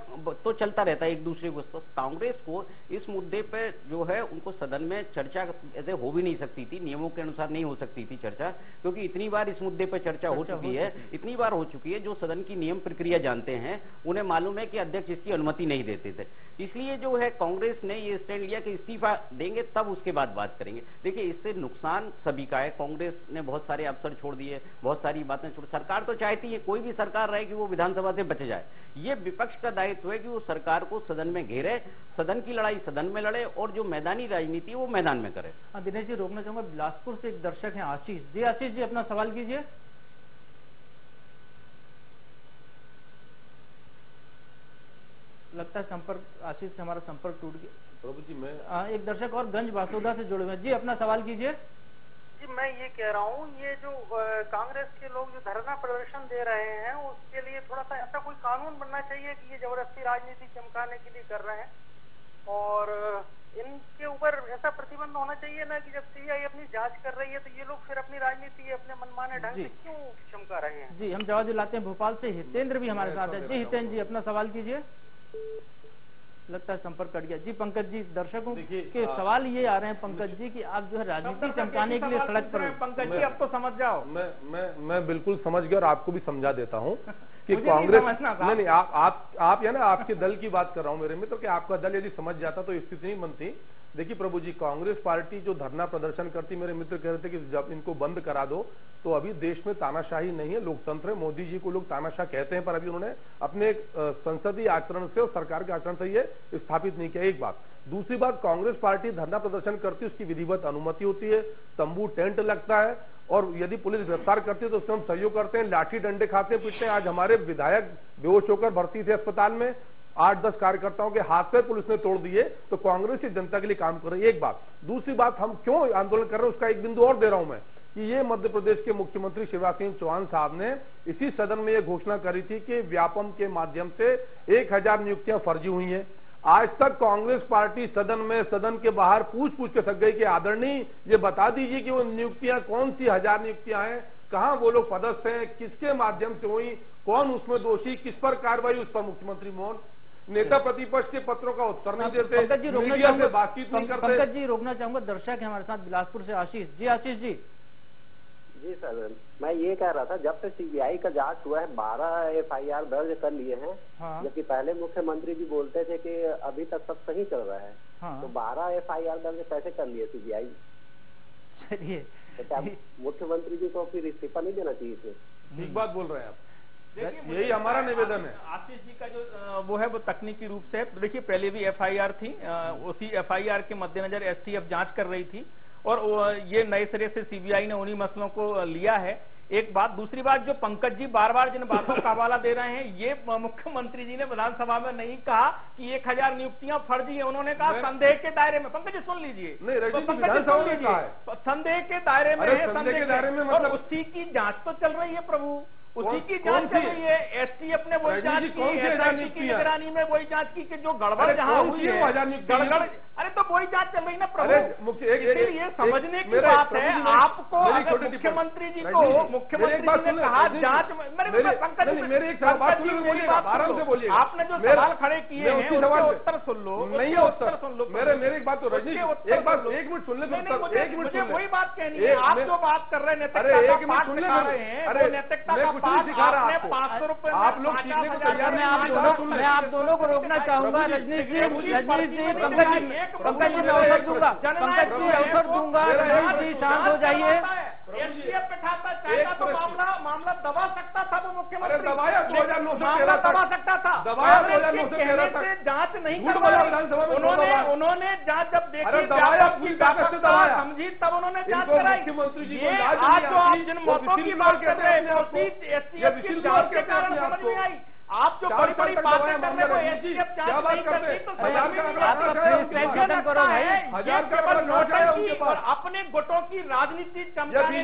तो चलता रहता है एक दूसरे को। तो कांग्रेस को इस मुद्दे पे जो है उनको सदन में चर्चा ऐसे हो भी नहीं सकती थी, नियमों के अनुसार नहीं हो सकती थी चर्चा, क्योंकि इतनी बार इस मुद्दे पर चर्चा हो चुकी है, इतनी बार हो चुकी है। जो सदन की नियम प्रक्रिया जानते हैं उन्हें मालूम है कि अध्यक्ष इसकी अनुमति नहीं देते थे। इसलिए जो है कांग्रेस ने ये स्टैंड लिया कि इस्तीफा देंगे तब उसके बाद बात करेंगे। देखिए, इससे नुकसान सभी का है। कांग्रेस ने बहुत सारे अवसर छोड़ दिए, बहुत सारी बातें छोड़। सरकार तो चाहती है कोई भी सरकार रहे कि वो विधानसभा से बच जाए। ये विपक्ष का दायित्व है कि वो सरकार को सदन में घेरे, सदन की लड़ाई सदन में लड़े और जो मैदानी राजनीति है वो मैदान में करे। हाँ दिनेश जी, रोकना चाहूंगा, बिलासपुर से एक दर्शक हैं आशीष जी। आशीष जी, अपना सवाल कीजिए। लगता है संपर्क आशीष से हमारा संपर्क टूट गया। प्रभु जी, मैं एक दर्शक और गंज बासोदा से जुड़े हुए जी, अपना सवाल कीजिए। जी, मैं ये कह रहा हूँ, ये जो कांग्रेस के लोग जो धरना प्रदर्शन दे रहे हैं उसके लिए थोड़ा सा ऐसा कोई कानून बनना चाहिए कि ये जबरदस्ती राजनीति चमकाने के लिए कर रहे हैं, और इनके ऊपर ऐसा प्रतिबंध होना चाहिए ना कि जब सीबीआई अपनी जांच कर रही है तो ये लोग फिर अपनी राजनीति अपने मनमाने ढंग से क्यों चमका रहे हैं। जी, हम जवाब दिलाते हैं। भोपाल से हितेंद्र भी हमारे साथ है। जी हितेंद्र जी, अपना सवाल कीजिए। लगता है संपर्क कट गया। जी पंकज जी, दर्शकों के सवाल ये आ रहे हैं पंकज जी कि आप जो है राजनीति चमकाने के लिए सड़क पर। पंकज जी अब तो समझ जाओ। मैं बिल्कुल समझ गया और आपको भी समझा देता हूँ कि कांग्रेस नहीं, आप या ना आपके दल की बात कर रहा हूँ मेरे मित्र, कि आपका दल यदि समझ जाता तो स्थिति नहीं बनती। देखिए प्रभु जी, कांग्रेस पार्टी जो धरना प्रदर्शन करती, मेरे मित्र कह रहे थे कि जब इनको बंद करा दो तो अभी देश में तानाशाही नहीं है, लोकतंत्र है। मोदी जी को लोग तानाशाह कहते हैं, पर अभी उन्होंने अपने संसदीय आचरण से और सरकार के आचरण से ये स्थापित नहीं किया। एक बात। दूसरी बात, कांग्रेस पार्टी धरना प्रदर्शन करती है, उसकी विधिवत अनुमति होती है, तंबू टेंट लगता है, और यदि पुलिस गिरफ्तार करती है तो उसमें हम सहयोग करते हैं, लाठी डंडे खाते हैं, पीटते हैं। आज हमारे विधायक बेहोश होकर भर्ती थे अस्पताल में, 8-10 कार्यकर्ताओं के हाथ पे पुलिस ने तोड़ दिए। तो कांग्रेस ही जनता के लिए काम कर रही है। एक बात। दूसरी बात, हम क्यों आंदोलन कर रहे हैं उसका एक बिंदु और दे रहा हूं मैं, कि ये मध्य प्रदेश के मुख्यमंत्री शिवराज सिंह चौहान साहब ने इसी सदन में यह घोषणा करी थी कि व्यापम के माध्यम से 1000 नियुक्तियां फर्जी हुई हैं। आज तक कांग्रेस पार्टी सदन के बाहर पूछ के थक गई कि आदरणीय ये बता दीजिए कि वो नियुक्तियां कौन सी 1000 नियुक्तियां हैं, कहां वो लोग पदस्थ हैं, किसके माध्यम से हुई, कौन उसमें दोषी, किस पर कार्रवाई, उस पर मुख्यमंत्री मौन। नेता प्रतिपक्ष के पत्रों का उत्तर नहीं देते, मीडिया से बातचीत नहीं करते। पंकज जी रोकना चाहूंगा, दर्शक है हमारे साथ बिलासपुर से आशीष जी। आशीष जी। जी सर, मैं ये कह रहा था, जब से सीबीआई का जांच हुआ है 12 FIR दर्ज कर लिए हैं। हाँ। जबकि पहले मुख्यमंत्री जी बोलते थे कि अभी तक सब सही चल रहा है। हाँ। तो 12 FIR दर्ज कैसे कर लिए सीबीआई? चलिए, तो क्या मुख्यमंत्री जी को फिर इस्तीफा नहीं देना चाहिए थे? ठीक बात बोल रहे हैं आप, यही हमारा निवेदन है। आशीष जी का जो वो है वो तकनीकी रूप से, तो देखिए पहले भी FIR थी, उसी FIR के मद्देनजर STF जांच कर रही थी, और ये नए सिरे से सीबीआई ने उन्हीं मसलों को लिया है। एक बात। दूसरी बात, जो पंकज जी बार बार जिन बातों का हवाला दे रहे हैं, ये मुख्यमंत्री जी ने विधानसभा में नहीं कहा कि 1000 नियुक्तियां फर्जी है। उन्होंने कहा संदेह के दायरे में। पंकज जी सुन लीजिए, संदेह के दायरे में है, संदेह के दायरे में, मतलब उसी की जांच तो चल रही है प्रभु, उसी की जांच चल रही है। STF ने वही जांच की, SIT की निगरानी में वही जांच की कि जो गड़बड़ जहां हुई है, गड़बड़, अरे तो वही जांच चल रही ना प्रभु। इसलिए समझने की बात है, आपको अगर मुख्यमंत्री जी को, मुख्यमंत्री जी ने कहा जांच, पंकज जी मेरी आराम से बोलिए, आपने जो सवाल खड़े किए हैं उसके उत्तर सुन लो, नहीं उत्तर सुन लो। मेरी एक बात तो रजनी, एक मिनट सुन ले, मुझे वही बात कहनी है। आप जो बात कर रहे हैं नैतिकता का पाठ सिखा रहे हैं, नैतिकता का सिखा रहा है 500 रुपए आप लोग सीखने को तैयार नहीं। मैं आप दोनों को रोकना चाहूंगा। रजनीश जी, पंकज जी मैं अवसर दूंगा, पंकज जी अवसर दूंगा। रजनीश जी शांत हो जाइए। STF बैठाता चाहता तो मामला दबा सकता था वो मुख्यमंत्री, दबाया 2009 दबा सकता था, दबाया 2009 से जांच नहीं करवाई। उन्होंने जांच जब देखी, समझी, तब उन्होंने जांच कराई। ये आज जो आप जिन मौतों की बात कर रहे हैं STF की जांच के कारण समझ में आई। आप जो बड़ी बड़ी बातें कर रहे हो STF जांच नहीं करती तो और अपने गुटों की राजनीति चमकाने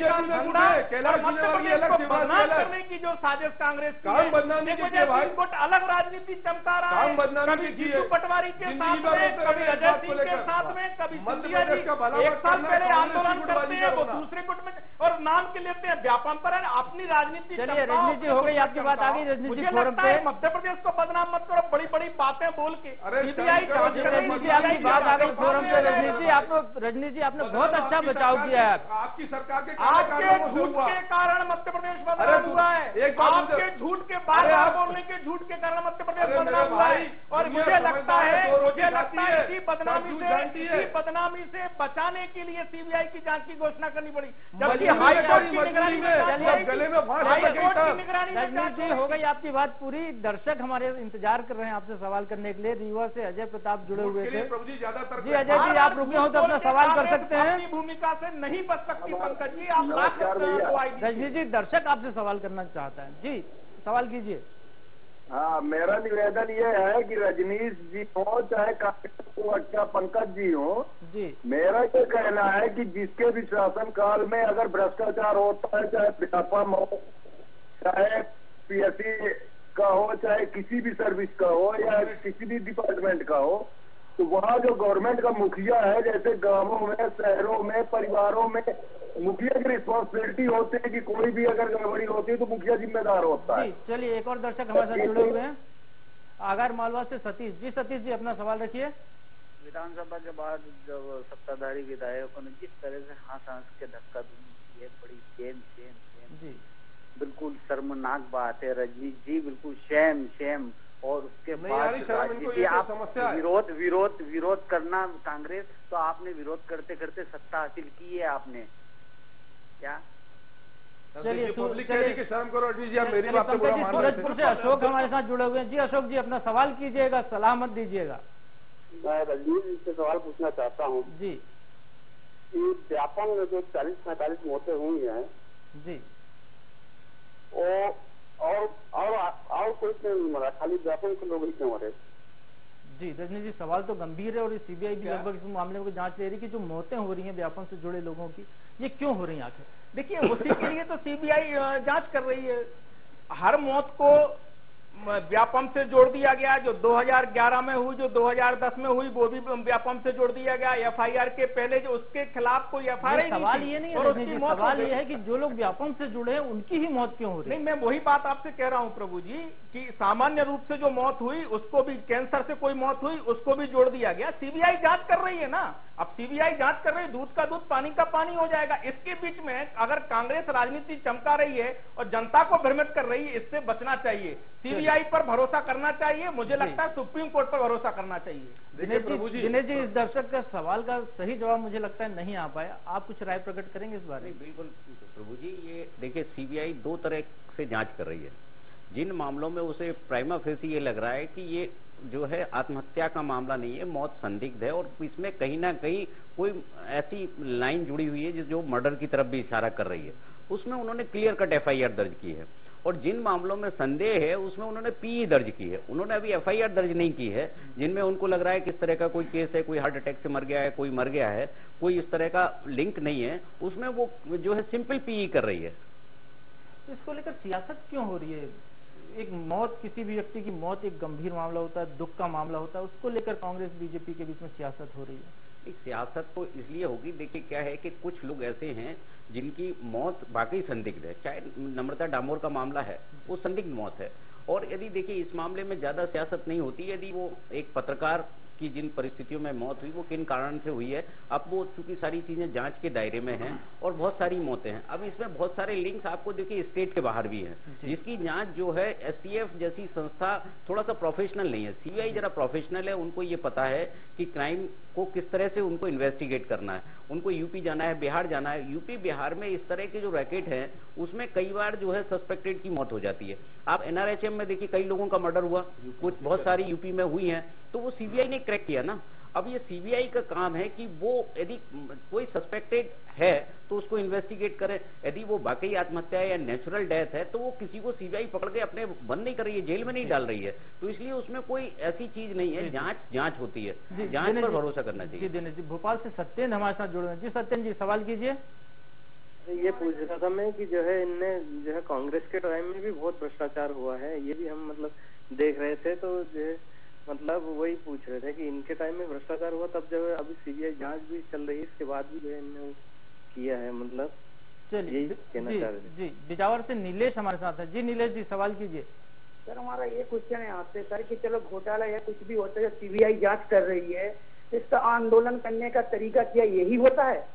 करने की जो साजिश कांग्रेस की है, गुट अलग राजनीति चमका रहा है, कभी जीतू पटवारी के साथ में, कभी अजय सिंह के साथ में, कभी सिंधिया जी 1 साल पहले आंदोलन करते हैं, वो दूसरे गुट में और नाम के लेते हैं व्यापम पर अपनी राजनीति। चलिए रजनीश जी, हो गई आपकी बात, आ गई रजनीश फोरम पे। मध्य प्रदेश को बदनाम मत करो बड़ी बड़ी बातें बोल के। सीबीआई आपकी बात आ गई फोरम पे। रजनीश जी आपने बहुत अच्छा बचाव किया है। आपकी सरकार के झूठ के कारण मध्य प्रदेश बदनाम हुआ है। आपके झूठ के बारे में बोलने के झूठ के कारण मध्य प्रदेश बदनाम हुआ है। और मुझे लगता है इसी बदनामी से बचाने के लिए सीबीआई की जांच की घोषणा करनी पड़ी, जबकि हाईकोर्ट की निगरानी में रजनीश जी हो गई आपकी बात पूरी। दर्शक हमारे इंतजार कर रहे हैं आपसे सवाल करने के लिए। रीवा से अजय प्रताप जुड़े हुए थे। जी अजय जी, आप रुके हो तो अपना सवाल कर सकते हैं। अपनी भूमिका से नहीं बच सकती पंकज जी, आप रजनीश जी, दर्शक आपसे सवाल करना चाहता है। जी सवाल कीजिए। हाँ, मेरा निवेदन ये है कि रजनीश जी हो चाहे अच्छा पंकज जी हो, मेरा ये कहना है कि जिसके भी शासन काल में अगर भ्रष्टाचार होता है, चाहे व्यापम हो, चाहे PSC का हो, चाहे किसी भी सर्विस का हो या किसी भी डिपार्टमेंट का हो, तो वहाँ जो गवर्नमेंट का मुखिया है, जैसे गांवों में, शहरों में, परिवारों में, मुखिया की रिस्पॉन्सिबिलिटी होती है कि कोई भी अगर गड़बड़ी होती है तो मुखिया जिम्मेदार होता है। चलिए एक और दर्शक हमारे साथ जुड़े हुए हैं, आगर मालवा से सतीश जी। सतीश जी अपना सवाल रखिए। विधानसभा के बाद जब सत्ताधारी विधायकों ने जिस तरह से हाथ के धक्का दी, बड़ी शेम जी बिल्कुल शर्मनाक बात है। रजनीश जी बिल्कुल शेम और उसके बाद राजनीति आप विरोध करना कांग्रेस, तो आपने विरोध करते करते सत्ता हासिल की है आपने क्या? चलिए शर्म करो रजनीश जी, आप मेरी बात पे बुरा मान रहे हैं। सूरजपुर से अशोक हमारे साथ जुड़े हुए हैं। जी अशोक जी अपना सवाल कीजिएगा, सलाह मत दीजिएगा। मैं रजनीश जी से सवाल पूछना चाहता हूँ जी कि व्यापम में जो 40-45 मौतें हुई हैं जी, और कोई क्यों नहीं मरा, खाली व्यापम के लोग ही क्यों मरे? जी रजनीश जी सवाल तो गंभीर है और सीबीआई भी लगभग इस मामले में जांच ले रही है कि जो मौतें हो रही हैं व्यापम से जुड़े लोगों की, ये क्यों हो रही हैं आखिर? देखिए उसी के लिए तो सीबीआई जांच कर रही है। हर मौत को व्यापम से जोड़ दिया गया, जो 2011 में हुई, जो 2010 में हुई, वो भी व्यापम से जोड़ दिया गया। एफआईआर के पहले जो उसके खिलाफ कोई एफआईआर सवाल ये नहीं है, सवाल ये है कि जो लोग व्यापम से जुड़े हैं उनकी ही मौत क्यों हो रही है? नहीं, मैं वही बात आपसे कह रहा हूं प्रभु जी कि सामान्य रूप से जो मौत हुई उसको भी, कैंसर से कोई मौत हुई उसको भी जोड़ दिया गया। सीबीआई जांच कर रही है ना, अब सीबीआई जांच कर रही है, दूध का दूध पानी का पानी हो जाएगा। इसके बीच में अगर कांग्रेस राजनीति चमका रही है और जनता को भ्रमित कर रही है, इससे बचना चाहिए। सीबीआई पर भरोसा करना चाहिए, मुझे लगता है सुप्रीम कोर्ट पर भरोसा करना चाहिए। दिनेश जी इस दर्शक का सवाल का सही जवाब मुझे लगता है नहीं आ पाया, आप कुछ राय प्रकट करेंगे इस बारे में? बिल्कुल प्रभु जी, ये देखिए सीबीआई दो तरह से जांच कर रही है। जिन मामलों में उसे प्राइमा फेसी ये लग रहा है कि ये जो है आत्महत्या का मामला नहीं है, मौत संदिग्ध है और इसमें कहीं ना कहीं कोई ऐसी लाइन जुड़ी हुई है जो मर्डर की तरफ भी इशारा कर रही है, उसमें उन्होंने क्लियर कट एफआईआर दर्ज की है। और जिन मामलों में संदेह है उसमें उन्होंने पीई दर्ज की है, उन्होंने अभी एफआईआर दर्ज नहीं की है। जिनमें उनको लग रहा है किस तरह का कोई केस है, कोई हार्ट अटैक से मर गया है, कोई मर गया है, कोई इस तरह का लिंक नहीं है, उसमें वो जो है सिंपल पीई कर रही है। इसको लेकर सियासत क्यों हो रही है? एक मौत, किसी भी व्यक्ति की मौत एक गंभीर मामला होता है, दुख का मामला होता है, उसको लेकर कांग्रेस बीजेपी के बीच में सियासत हो रही है। एक सियासत तो इसलिए होगी, देखिए क्या है कि कुछ लोग ऐसे हैं जिनकी मौत वाकई संदिग्ध है। चाहे नम्रता डामोर का मामला है, वो संदिग्ध मौत है। और यदि देखिए इस मामले में ज्यादा सियासत नहीं होती, यदि वो एक पत्रकार की जिन परिस्थितियों में मौत हुई वो किन कारण से हुई है, अब वो चूंकि सारी चीजें जांच के दायरे में हैं और बहुत सारी मौतें हैं। अब इसमें बहुत सारे लिंक्स आपको देखिए स्टेट के बाहर भी हैं, जिसकी जांच जो है एसटीएफ जैसी संस्था थोड़ा सा प्रोफेशनल नहीं है। सीबीआई जरा प्रोफेशनल है, उनको ये पता है कि क्राइम को किस तरह से उनको इन्वेस्टिगेट करना है। उनको यूपी जाना है, बिहार जाना है, यूपी बिहार में इस तरह के जो रैकेट हैं उसमें कई बार जो है सस्पेक्टेड की मौत हो जाती है। आप एनआरएचएम में देखिए कई लोगों का मर्डर हुआ, कुछ बहुत सारी यूपी में हुई है, तो वो सीबीआई ने क्रैक किया ना। अब ये सीबीआई का काम है कि वो यदि कोई सस्पेक्टेड है तो उसको इन्वेस्टिगेट करे। यदि वो वाकई आत्महत्या है या नेचुरल डेथ है तो वो किसी को सीबीआई पकड़ के अपने बंद नहीं कर रही है, जेल में नहीं डाल रही है। तो इसलिए उसमें कोई ऐसी चीज नहीं है, जांच होती है, जांच पर भरोसा करना चाहिए। दिनेश जी भोपाल से सत्येंद्र हमारे साथ जुड़े हैं। जी सत्येंद्र जी सवाल कीजिए। ये पूछ रहा था मैं कि जो है इनने जो है कांग्रेस के टाइम में भी बहुत भ्रष्टाचार हुआ है, ये भी हम मतलब देख रहे थे, तो जो है मतलब वही पूछ रहे थे कि इनके टाइम में भ्रष्टाचार हुआ तब जब अभी सीबीआई जांच भी चल रही है, इसके बाद भी जो है इन्होंने किया है, मतलब यही कहना चाह रहे थे। जी बिजावर से नीलेश हमारे साथ है। जी नीलेश जी सवाल कीजिए। सर हमारा ये क्वेश्चन है आपसे सर कि चलो घोटाला या कुछ भी होता है, सीबीआई जांच कर रही है, इसका आंदोलन करने का तरीका क्या यही होता है?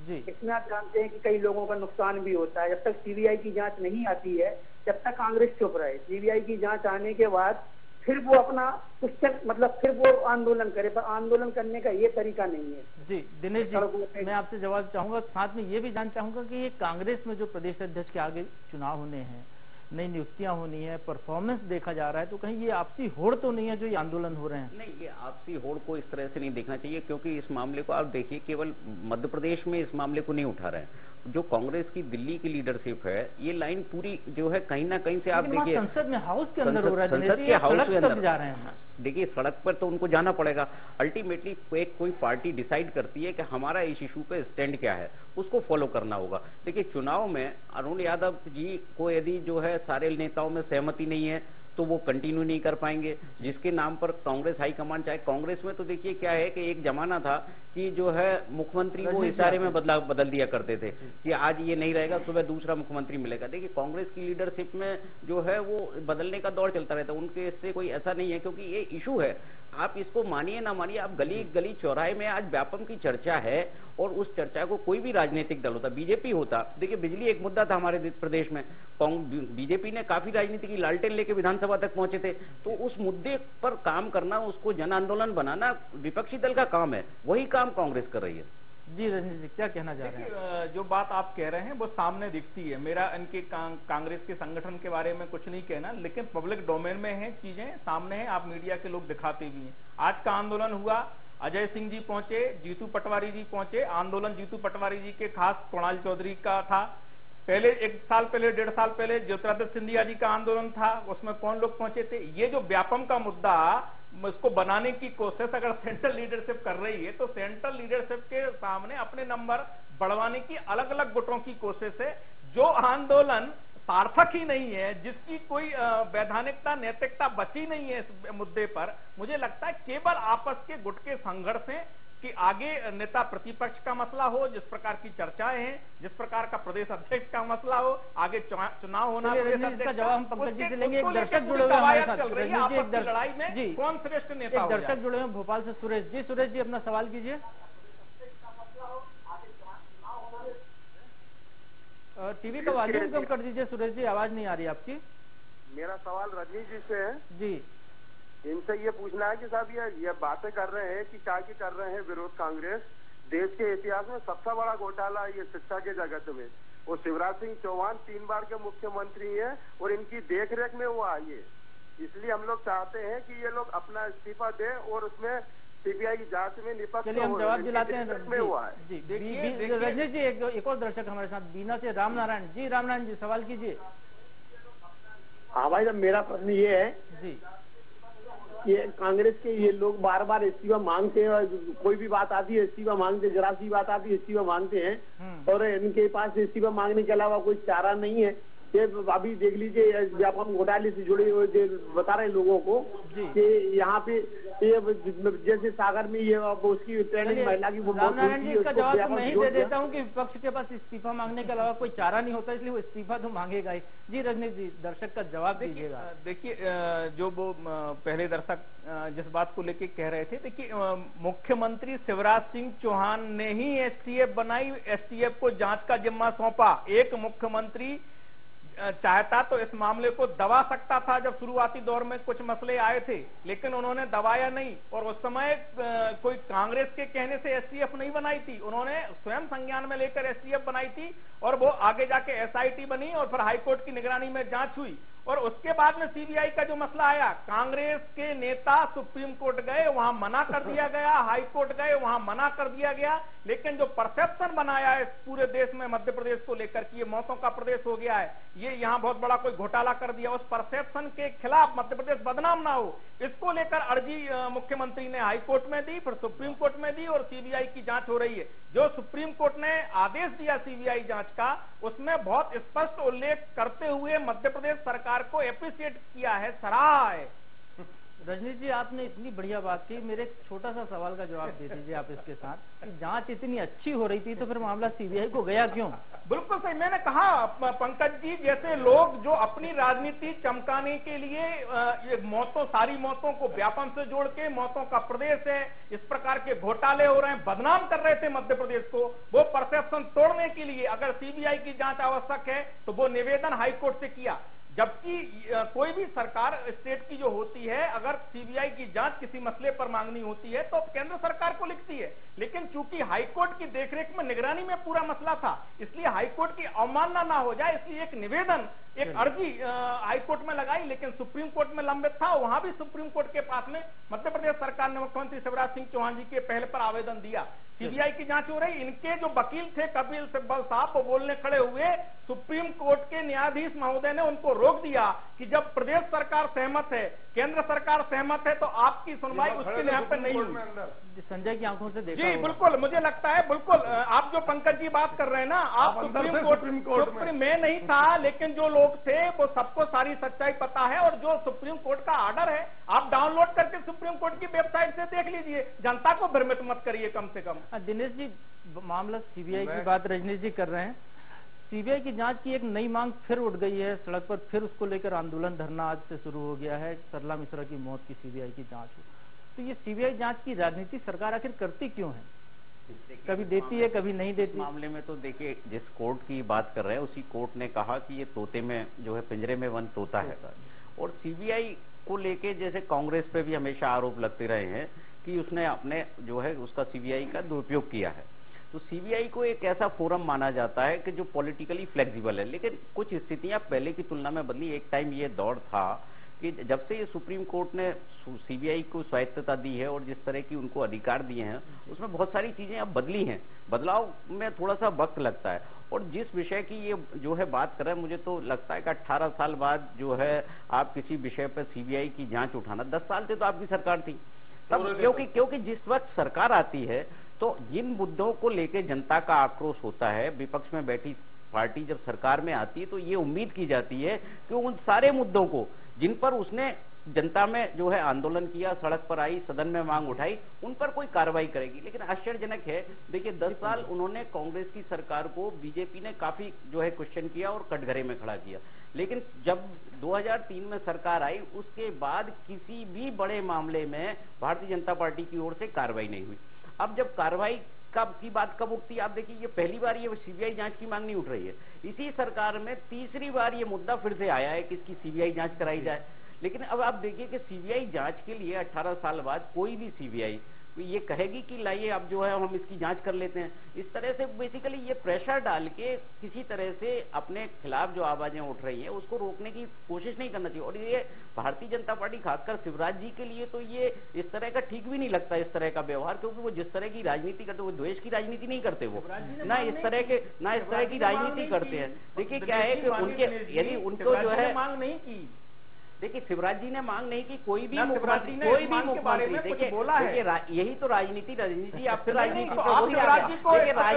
जी इसमें आप जानते हैं कि कई लोगों का नुकसान भी होता है। जब तक सीबीआई की जांच नहीं आती है जब तक कांग्रेस चुप रहे, सीबीआई की जांच आने के बाद फिर वो अपना क्वेश्चन मतलब फिर वो आंदोलन करे, पर आंदोलन करने का ये तरीका नहीं है। जी दिनेश जी मैं आपसे जवाब चाहूंगा, साथ में ये भी जान चाहूंगा कि ये कांग्रेस में जो प्रदेश अध्यक्ष के आगे चुनाव होने हैं, नई नियुक्तियां होनी है, परफॉर्मेंस देखा जा रहा है, तो कहीं ये आपसी होड़ तो नहीं है जो ये आंदोलन हो रहे हैं? नहीं, ये आपसी होड़ को इस तरह से नहीं देखना चाहिए, क्योंकि इस मामले को आप देखिए केवल मध्य प्रदेश में इस मामले को नहीं उठा रहे हैं। जो कांग्रेस की दिल्ली की लीडरशिप है, ये लाइन पूरी जो है कहीं ना कहीं से आप देखिए संसद में हाउस के अंदर हो रहा है, संसद के हाउस के अंदर जा रहे हैं। देखिए सड़क पर तो उनको जाना पड़ेगा। अल्टीमेटली कोई पार्टी डिसाइड करती है कि हमारा इस इशू पे स्टैंड क्या है, उसको फॉलो करना होगा। देखिए चुनाव में अरुण यादव जी को यदि जो है सारे नेताओं में सहमति नहीं है तो वो कंटिन्यू नहीं कर पाएंगे, जिसके नाम पर कांग्रेस हाईकमान चाहे कांग्रेस में तो देखिए क्या है कि एक जमाना था कि जो है मुख्यमंत्री वो इशारे में बदल दिया करते थे कि आज ये नहीं रहेगा, सुबह दूसरा मुख्यमंत्री मिलेगा। देखिए कांग्रेस की लीडरशिप में जो है वो बदलने का दौर चलता रहता है, उनके इससे कोई ऐसा नहीं है, क्योंकि ये इशू है, आप इसको मानिए ना मानिए, आप गली गली चौराहे में आज व्यापम की चर्चा है और उस चर्चा को कोई भी राजनीतिक दल होता, बीजेपी होता, देखिए बिजली एक मुद्दा था हमारे प्रदेश में, बीजेपी ने काफी राजनीति की लालटेन लेके विधानसभा तक पहुंचे थे, तो उस मुद्दे पर काम करना, उसको जन आंदोलन बनाना विपक्षी दल का काम है, वही काम कांग्रेस कर रही है। जी रजनीश जी क्या कहना चाह रहे हैं? जो बात आप कह रहे हैं वो सामने दिखती है, मेरा इनके कांग्रेस के संगठन के बारे में कुछ नहीं कहना, लेकिन पब्लिक डोमेन में है, चीजें सामने हैं, आप मीडिया के लोग दिखाते भी हैं। आज का आंदोलन हुआ, अजय सिंह जी पहुंचे, जीतू पटवारी जी पहुंचे, आंदोलन जीतू पटवारी जी के खास कुणाल चौधरी का था, पहले 1 साल पहले 1.5 साल पहले ज्योतिरादित्य सिंधिया जी का आंदोलन था, उसमें कौन लोग पहुंचे थे। ये जो व्यापम का मुद्दा इसको बनाने की कोशिश अगर सेंट्रल लीडरशिप कर रही है, तो सेंट्रल लीडरशिप के सामने अपने नंबर बढ़वाने की अलग अलग गुटों की कोशिश है। जो आंदोलन सार्थक ही नहीं है, जिसकी कोई वैधानिकता नैतिकता बची नहीं है इस मुद्दे पर, मुझे लगता है केवल आपस के गुट के संघर्ष हैं कि आगे नेता प्रतिपक्ष का मसला हो, जिस प्रकार की चर्चाएं हैं, जिस प्रकार का प्रदेश अध्यक्ष का मसला हो, आगे चुनाव होना, इसका जवाब हम पंकज जी से लेंगे। एक दर्शक जुड़े हुए हमारे साथ, लड़ाई में कौन श्रेष्ठ नेता, एक दर्शक जुड़े हुए भोपाल से सुरेश जी। सुरेश जी अपना सवाल कीजिए। टीवी का वॉल्यूम कम कर दीजिए सुरेश जी, आवाज नहीं आ रही आपकी। मेरा सवाल रजनीश जी से है जी। इनसे ये पूछना है कि साहब ये बातें कर रहे हैं कि क्या कर रहे हैं विरोध कांग्रेस, देश के इतिहास में सबसे बड़ा घोटाला ये शिक्षा के जगत में, वो शिवराज सिंह चौहान 3 बार के मुख्यमंत्री हैं और इनकी देखरेख में वो आई है, इसलिए हम लोग चाहते हैं कि ये लोग अपना इस्तीफा दें और उसमें सीबीआई की जांच में निपक्ष चलिए हम जवाब दिलाते हैं। हुआ है जी रजनीश जी, एक और दर्शक हमारे साथ बीना से रामनारायण जी। रामनारायण जी सवाल कीजिए। हाँ भाई, मेरा प्रश्न ये है जी, ये कांग्रेस के ये लोग बार बार इस्तीफा मांगते हैं, कोई भी बात आती है इस्तीफा मांगते हैं, जरा सी बात आती है इस्तीफा मांगते हैं, और इनके पास इस्तीफा मांगने के अलावा कोई चारा नहीं है। ये अभी देख लीजिए व्यापम घोटाले से जुड़े हुए बता रहे लोगों को कि यहाँ पे ये जैसे सागर में ये उसकी ट्रेनिंग महिला की रामनारायण जी, इसका जवाब मैं ही दे देता हूँ कि विपक्ष के पास इस्तीफा मांगने के अलावा कोई चारा नहीं होता, इसलिए वो इस्तीफा तो मांगेगा ही। जी रजनीश जी, दर्शक का जवाब दीजिएगा। देखिए जो वो पहले दर्शक जिस बात को लेके कह रहे थे, देखिए मुख्यमंत्री शिवराज सिंह चौहान ने ही एसटीएफ बनाई, एसटीएफ को जांच का जिम्मा सौंपा। एक मुख्यमंत्री चाहता तो इस मामले को दबा सकता था, जब शुरुआती दौर में कुछ मसले आए थे, लेकिन उन्होंने दबाया नहीं, और उस समय कोई कांग्रेस के कहने से एसटीएफ नहीं बनाई थी, उन्होंने स्वयं संज्ञान में लेकर एसटीएफ बनाई थी, और वो आगे जाके एसआईटी बनी और फिर हाईकोर्ट की निगरानी में जांच हुई, और उसके बाद में सीबीआई का जो मसला आया, कांग्रेस के नेता सुप्रीम कोर्ट गए, वहां मना कर दिया गया, हाई कोर्ट गए, वहां मना कर दिया गया, लेकिन जो परसेप्शन बनाया है पूरे देश में मध्य प्रदेश को लेकर कि ये मौतों का प्रदेश हो गया है, ये यहाँ बहुत बड़ा कोई घोटाला कर दिया, उस परसेप्शन के खिलाफ मध्य प्रदेश बदनाम ना हो, इसको लेकर अर्जी मुख्यमंत्री ने हाई कोर्ट में दी, फिर सुप्रीम कोर्ट में दी, और सीबीआई की जांच हो रही है। जो सुप्रीम कोर्ट ने आदेश दिया सीबीआई जांच का, उसमें बहुत स्पष्ट उल्लेख करते हुए मध्य प्रदेश सरकार को एप्रिशिएट किया है, सराहा है। रजनीश जी, आपने इतनी बढ़िया बात की, मेरे एक छोटा सा सवाल का जवाब दे दीजिए आप इसके साथ, कि जांच इतनी अच्छी हो रही थी तो फिर मामला सीबीआई को गया क्यों? बिल्कुल सही, मैंने कहा पंकज जी, जैसे लोग जो अपनी राजनीति चमकाने के लिए ये सारी मौतों को व्यापम से जोड़ के मौतों का प्रदेश है, इस प्रकार के घोटाले हो रहे हैं, बदनाम कर रहे थे मध्य प्रदेश को, वो परसेप्शन तोड़ने के लिए अगर सीबीआई की जांच आवश्यक है तो वो निवेदन हाईकोर्ट से किया। जबकि कोई भी सरकार स्टेट की जो होती है, अगर सीबीआई की जांच किसी मसले पर मांगनी होती है तो केंद्र सरकार को लिखती है, लेकिन चूंकि हाईकोर्ट की देखरेख में निगरानी में पूरा मसला था, इसलिए हाईकोर्ट की अवमानना ना हो जाए, इसलिए एक निवेदन, एक अर्जी हाईकोर्ट में लगाई, लेकिन सुप्रीम कोर्ट में लंबित था, वहां भी सुप्रीम कोर्ट के पास में मध्य प्रदेश सरकार ने मुख्यमंत्री शिवराज सिंह चौहान जी के पहले पर आवेदन दिया। सीबीआई की जांच हो रही, इनके जो वकील थे कपिल सिब्बल साहब, वो बोलने खड़े हुए, सुप्रीम कोर्ट के न्यायाधीश महोदय ने उनको रोक दिया कि जब प्रदेश सरकार सहमत है केंद्र सरकार सहमत है तो आपकी सुनवाई उसके यहाँ पे नहीं हुई। संजय की आंखों से देखा जी बिल्कुल, मुझे लगता है बिल्कुल आप जो पंकज जी बात कर रहे हैं ना, आप सुप्रीम कोर्ट में नहीं था, लेकिन जो लोग थे वो सबको सारी सच्चाई पता है, और जो सुप्रीम कोर्ट का ऑर्डर है आप डाउनलोड करके सुप्रीम कोर्ट की वेबसाइट से देख लीजिए, जनता को भ्रमित मत करिए कम से कम। दिनेश जी, मामला सीबीआई की बात रजनीश जी कर रहे हैं, सीबीआई की जांच की एक नई मांग फिर उठ गई है सड़क पर, फिर उसको लेकर आंदोलन धरना आज से शुरू हो गया है, सरला मिश्रा की मौत की सीबीआई की जांच हो। तो ये सीबीआई जांच की राजनीति सरकार आखिर करती क्यों है? कभी देती है कभी नहीं देती। मामले में तो देखिए, जिस कोर्ट की बात कर रहे हैं उसी कोर्ट ने कहा कि ये तोते में जो है पिंजरे में बंद तोता है, और सीबीआई को लेके जैसे कांग्रेस पे भी हमेशा आरोप लगते रहे हैं कि उसने अपने जो है उसका सीबीआई का दुरुपयोग किया है। तो सीबीआई को एक ऐसा फोरम माना जाता है कि जो पॉलिटिकली फ्लेक्सिबल है, लेकिन कुछ स्थितियां पहले की तुलना में बदली। एक टाइम ये दौर था कि जब से ये सुप्रीम कोर्ट ने सीबीआई को स्वायत्तता दी है और जिस तरह की उनको अधिकार दिए हैं, उसमें बहुत सारी चीजें अब बदली हैं। बदलाव में थोड़ा सा वक्त लगता है, और जिस विषय की ये जो है बात कर रहे हैं, मुझे तो लगता है कि 18 साल बाद जो है आप किसी विषय पर सीबीआई की जांच उठाना, 10 साल से तो आपकी सरकार थी तब, क्योंकि जिस वक्त सरकार आती है तो जिन मुद्दों को लेकर जनता का आक्रोश होता है, विपक्ष में बैठी पार्टी जब सरकार में आती है तो ये उम्मीद की जाती है कि उन सारे मुद्दों को जिन पर उसने जनता में जो है आंदोलन किया, सड़क पर आई, सदन में मांग उठाई, उन पर कोई कार्रवाई करेगी। लेकिन आश्चर्यजनक है, देखिए 10 साल उन्होंने कांग्रेस की सरकार को बीजेपी ने काफी जो है क्वेश्चन किया और कटघरे में खड़ा किया, लेकिन जब 2003 में सरकार आई उसके बाद किसी भी बड़े मामले में भारतीय जनता पार्टी की ओर से कार्रवाई नहीं हुई। अब जब कार्रवाई की बात कब उठती, आप देखिए ये पहली बार ये सीबीआई जांच की मांग नहीं उठ रही है, इसी सरकार में तीसरी बार ये मुद्दा फिर से आया है कि इसकी सीबीआई जांच कराई जाए। लेकिन अब आप देखिए कि सीबीआई जांच के लिए 18 साल बाद कोई भी सीबीआई ये कहेगी कि लाइए अब जो है हम इसकी जांच कर लेते हैं। इस तरह से बेसिकली ये प्रेशर डाल के किसी तरह से अपने खिलाफ जो आवाजें उठ रही हैं उसको रोकने की कोशिश नहीं करना चाहिए। और ये भारतीय जनता पार्टी खासकर शिवराज जी के लिए तो ये इस तरह का ठीक भी नहीं लगता, इस तरह का व्यवहार, क्योंकि वो जिस तरह की राजनीति करते वो द्वेष की राजनीति नहीं करते, वो ना इस तरह की राजनीति करते हैं। देखिए क्या है कि उनके यदि उनको जो है मांग नहीं की, देखिए शिवराज जी ने मांग नहीं की, कोई भी मुख्यमंत्री देखिए बोला है, यही तो राजनीति आप फिर राजनीति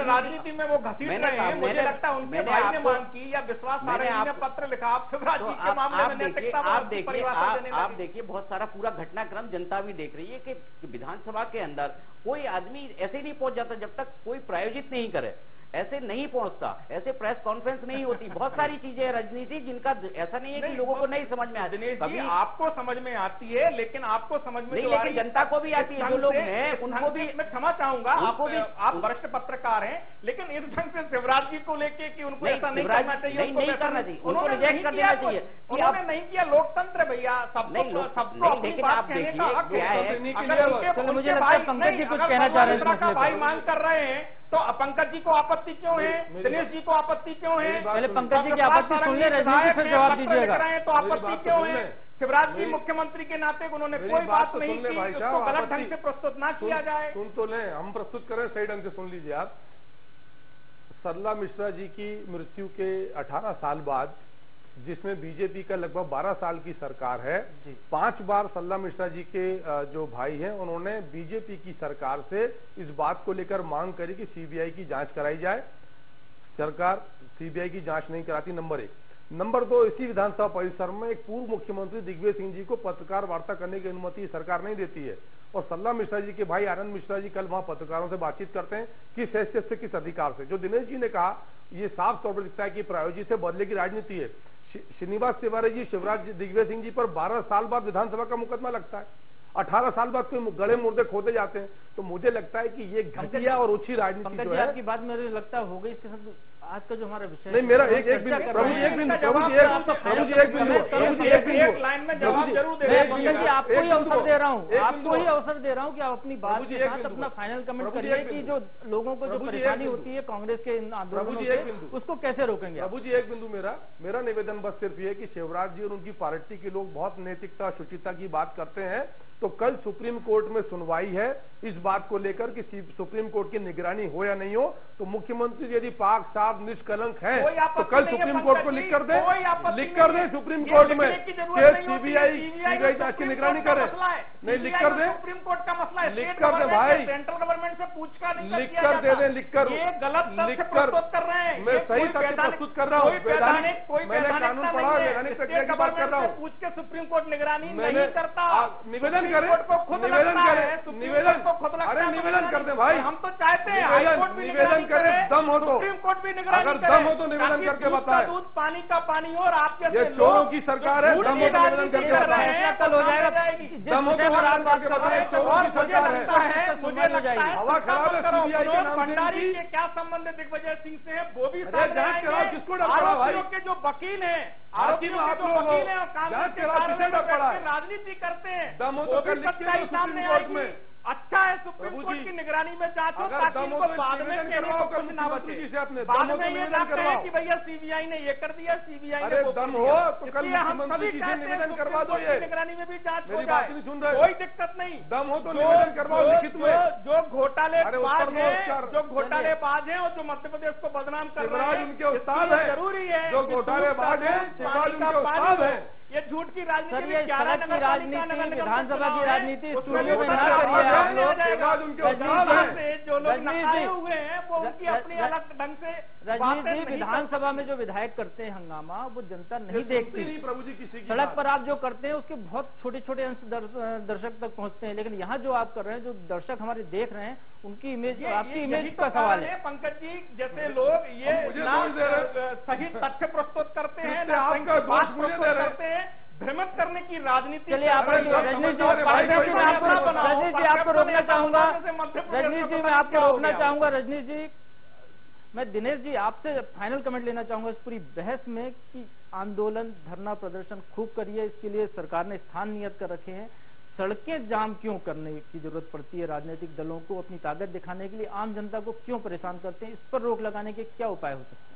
राजनीति में वो घसीट रहे हैं। मुझे लगता है उनके भाई ने मांग की या विश्वास सारंगी ने पत्र लिखा, आप शिवराज जी के मामले में नैतिकता आप देखिए बहुत सारा पूरा घटनाक्रम जनता भी देख रही है कि विधानसभा के अंदर कोई आदमी ऐसे नहीं पहुंच जाता जब तक कोई प्रायोजित नहीं करे, ऐसे नहीं पहुंचता, ऐसे प्रेस कॉन्फ्रेंस नहीं होती, बहुत सारी चीजें हैं राजनीति जिनका ऐसा नहीं है कि लोगों को नहीं समझ में आती। कभी आपको समझ में आती है, लेकिन आपको समझ में नहीं, लेकिन जनता को भी आती है, जो लोग हैं उनको भी। मैं क्षमा चाहूंगा, आपको भी, आप वरिष्ठ पत्रकार हैं, लेकिन इस ढंग से शिवराज जी को लेके कि उनको ऐसा नहीं करना चाहिए, नहीं करना चाहिए, उनको रिजेक्ट कर देना चाहिए। उन्होंने नहीं किया, लोकतंत्र भैया, सबको अपनी बात कहने का हक है। मुझे लगता है पंकज जी कुछ कहना चाह रहे हैं, भाई मांग कर रहे हैं तो पंकज जी को आपत्ति क्यों है, दिनेश जी को आपत्ति क्यों है? पहले पंकज जी की आपत्ति सुन ले, रजनीश जी फिर जवाब दीजिएगा। तो आपत्ति क्यों है? शिवराज जी मुख्यमंत्री के नाते उन्होंने कोई बात नहीं की, उसको गलत ढंग से प्रस्तुत ना किया जाए। सुन तो लें, हम प्रस्तुत करें, सही ढंग से सुन लीजिए आप। सरला मिश्रा जी की मृत्यु के 18 साल बाद, जिसमें बीजेपी का लगभग 12 साल की सरकार है, 5 बार सरला मिश्रा जी के जो भाई हैं उन्होंने बीजेपी की सरकार से इस बात को लेकर मांग करी कि सीबीआई की जांच कराई जाए। सरकार सीबीआई की जांच नहीं कराती, नंबर 1। नंबर 2, इसी विधानसभा परिसर में एक पूर्व मुख्यमंत्री दिग्विजय सिंह जी को पत्रकार वार्ता करने की अनुमति सरकार नहीं देती है, और सरला मिश्रा जी के भाई आनंद मिश्रा जी कल वहां पत्रकारों से बातचीत करते हैं, किस हैसियत से, किस अधिकार से। जो दिनेश जी ने कहा, ये साफ तौर पर दिखता है कि प्रायोजित है, बदले की राजनीति है। श्रीनिवास तिवारी जी, शिवराज दिग्विजय सिंह जी पर 12 साल बाद विधानसभा का मुकदमा लगता है, 18 साल बाद कोई गले मुर्दे खोदे जाते हैं। तो मुझे लगता है कि ये घटिया और ओछी राजनीति जो है, आपकी बात मुझे लगता है हो गई। इसके साथ आज का जो हमारा विषय नहीं, मेरा एक बिंदु, प्रभु जी एक बिंदु, लाइन में जवाब जरूर दे रहे हैं। आपको ही अवसर दे रहा हूँ, आपको ही अवसर दे रहा हूँ कि आप अपनी बात के साथ अपना फाइनल कमेंट करिए कि जो लोगों को जो परेशानी होती है कांग्रेस के आंदोलनों से, उसको कैसे रोकेंगे। प्रभु जी एक बिंदु, मेरा निवेदन बस सिर्फ ये कि शिवराज जी और उनकी पार्टी के लोग बहुत नैतिकता, शुचिता की बात करते हैं, तो कल सुप्रीम कोर्ट में सुनवाई है इस बात को लेकर कि सुप्रीम कोर्ट की निगरानी हो या नहीं हो, तो मुख्यमंत्री यदि पाक साफ निष्कलंक है तो कल सुप्रीम कोर्ट को लिख कर दे सुप्रीम कोर्ट में कि सीबीआई जांच की निगरानी करे। नहीं, लिख कर दे, सुप्रीम कोर्ट का मसला है, लिख कर दे भाई, सेंट्रल गवर्नमेंट से पूछ कर लिख कर दे दे, लिख कर, ये गलत लिख कर कर रहे हैं। मैं सही तथ्य प्रस्तुत कर रहा हूँ, मैंने कानून पढ़ा, वैधानिक प्रक्रिया की बात कर रहा हूँ। पूछ के सुप्रीम कोर्ट निगरानी नहीं करता, निवेदन करे, निवेदन को खुद लगता है, अरे निवेदन कर दे भाई, हम तो चाहते हैं निवेदन करे, दम हो तो, सुप्रीम कोर्ट भी निगरानी अगर दम हो तो निवेदन करके बताए। दूध पानी का पानी और आपके ये चोरों की सरकार है, दम हो तो निवेदन करके बताए। कल हो जाएगा, दम हो तो निवेदन करके बताए, चोरों की सरकार है, मुझे लगता है हवा खराब है सीबीआई के नाम भंडारी के क्या संबंध है दिग्विजय सिंह से है वो भी जांच कराओ, किसको डर पड़ा भाई? आरोपियों के जो वकील हैं, आरोपियों के जो वकील हैं, जांच कराओ, किसे डर पड़ा है? राजनीति करते हैं, दम हो तो कर लिखते हैं सुप्रीम कोर्ट में। अच्छा है सुप्रीम कोर्ट की निगरानी में जांच हो ताकि इनको बाद में कहने को कुछ ना बचे। बाद में ये कहते हैं कि भैया सीबीआई ने ये कर दिया, सीबीआई ने वो दम हो तो कल मुख्यमंत्री जी से निवेदन करवा दो, ये निगरानी में भी जांच हो जाए, कोई दिक्कत नहीं। दम हो तो निवेदन करवाओ लिखित में। जो घोटालेबाज हैं और जो मध्य प्रदेश को बदनाम कर रहे हैं, उनके उस्ताद है, जरूरी है जो घोटालेबाज है शिवराज उनके उस्ताद है। ये झूठ की राजनीति, सड़क की राजनीति, विधानसभा की राजनीति स्टूडियो में ना करिए आप लोग। जो लोग नकारे हुए हैं वो उनकी अपनी अलग ढंग से रजनीश जी, विधानसभा में जो विधायक करते हैं हंगामा, वो जनता नहीं देखती। प्रभु जी किसी सड़क पर आप जो करते हैं उसके बहुत छोटे छोटे अंश दर्शक तक पहुंचते हैं, लेकिन यहाँ जो आप कर रहे हैं, जो दर्शक हमारे देख रहे हैं, उनकी इमेज, आपकी इमेज का सवाल है। पंकज जी जैसे लोग ये सही तथ्य प्रस्तुत करते हैं, करते हैं, भ्रमित करने की राजनीति। चलिए आप रजनीश जी, आपको रोकना चाहूंगा, रजनीश जी मैं आपको रोकना चाहूंगा। रजनीश जी, मैं दिनेश जी आपसे फाइनल कमेंट लेना चाहूंगा इस पूरी बहस में कि आंदोलन, धरना, प्रदर्शन खूब करिए, इसके लिए सरकार ने स्थान नियत कर रखे हैं। सड़कें जाम क्यों करने की जरूरत पड़ती है राजनीतिक दलों को अपनी ताकत दिखाने के लिए? आम जनता को क्यों परेशान करते हैं? इस पर रोक लगाने के क्या उपाय हो सकते हैं?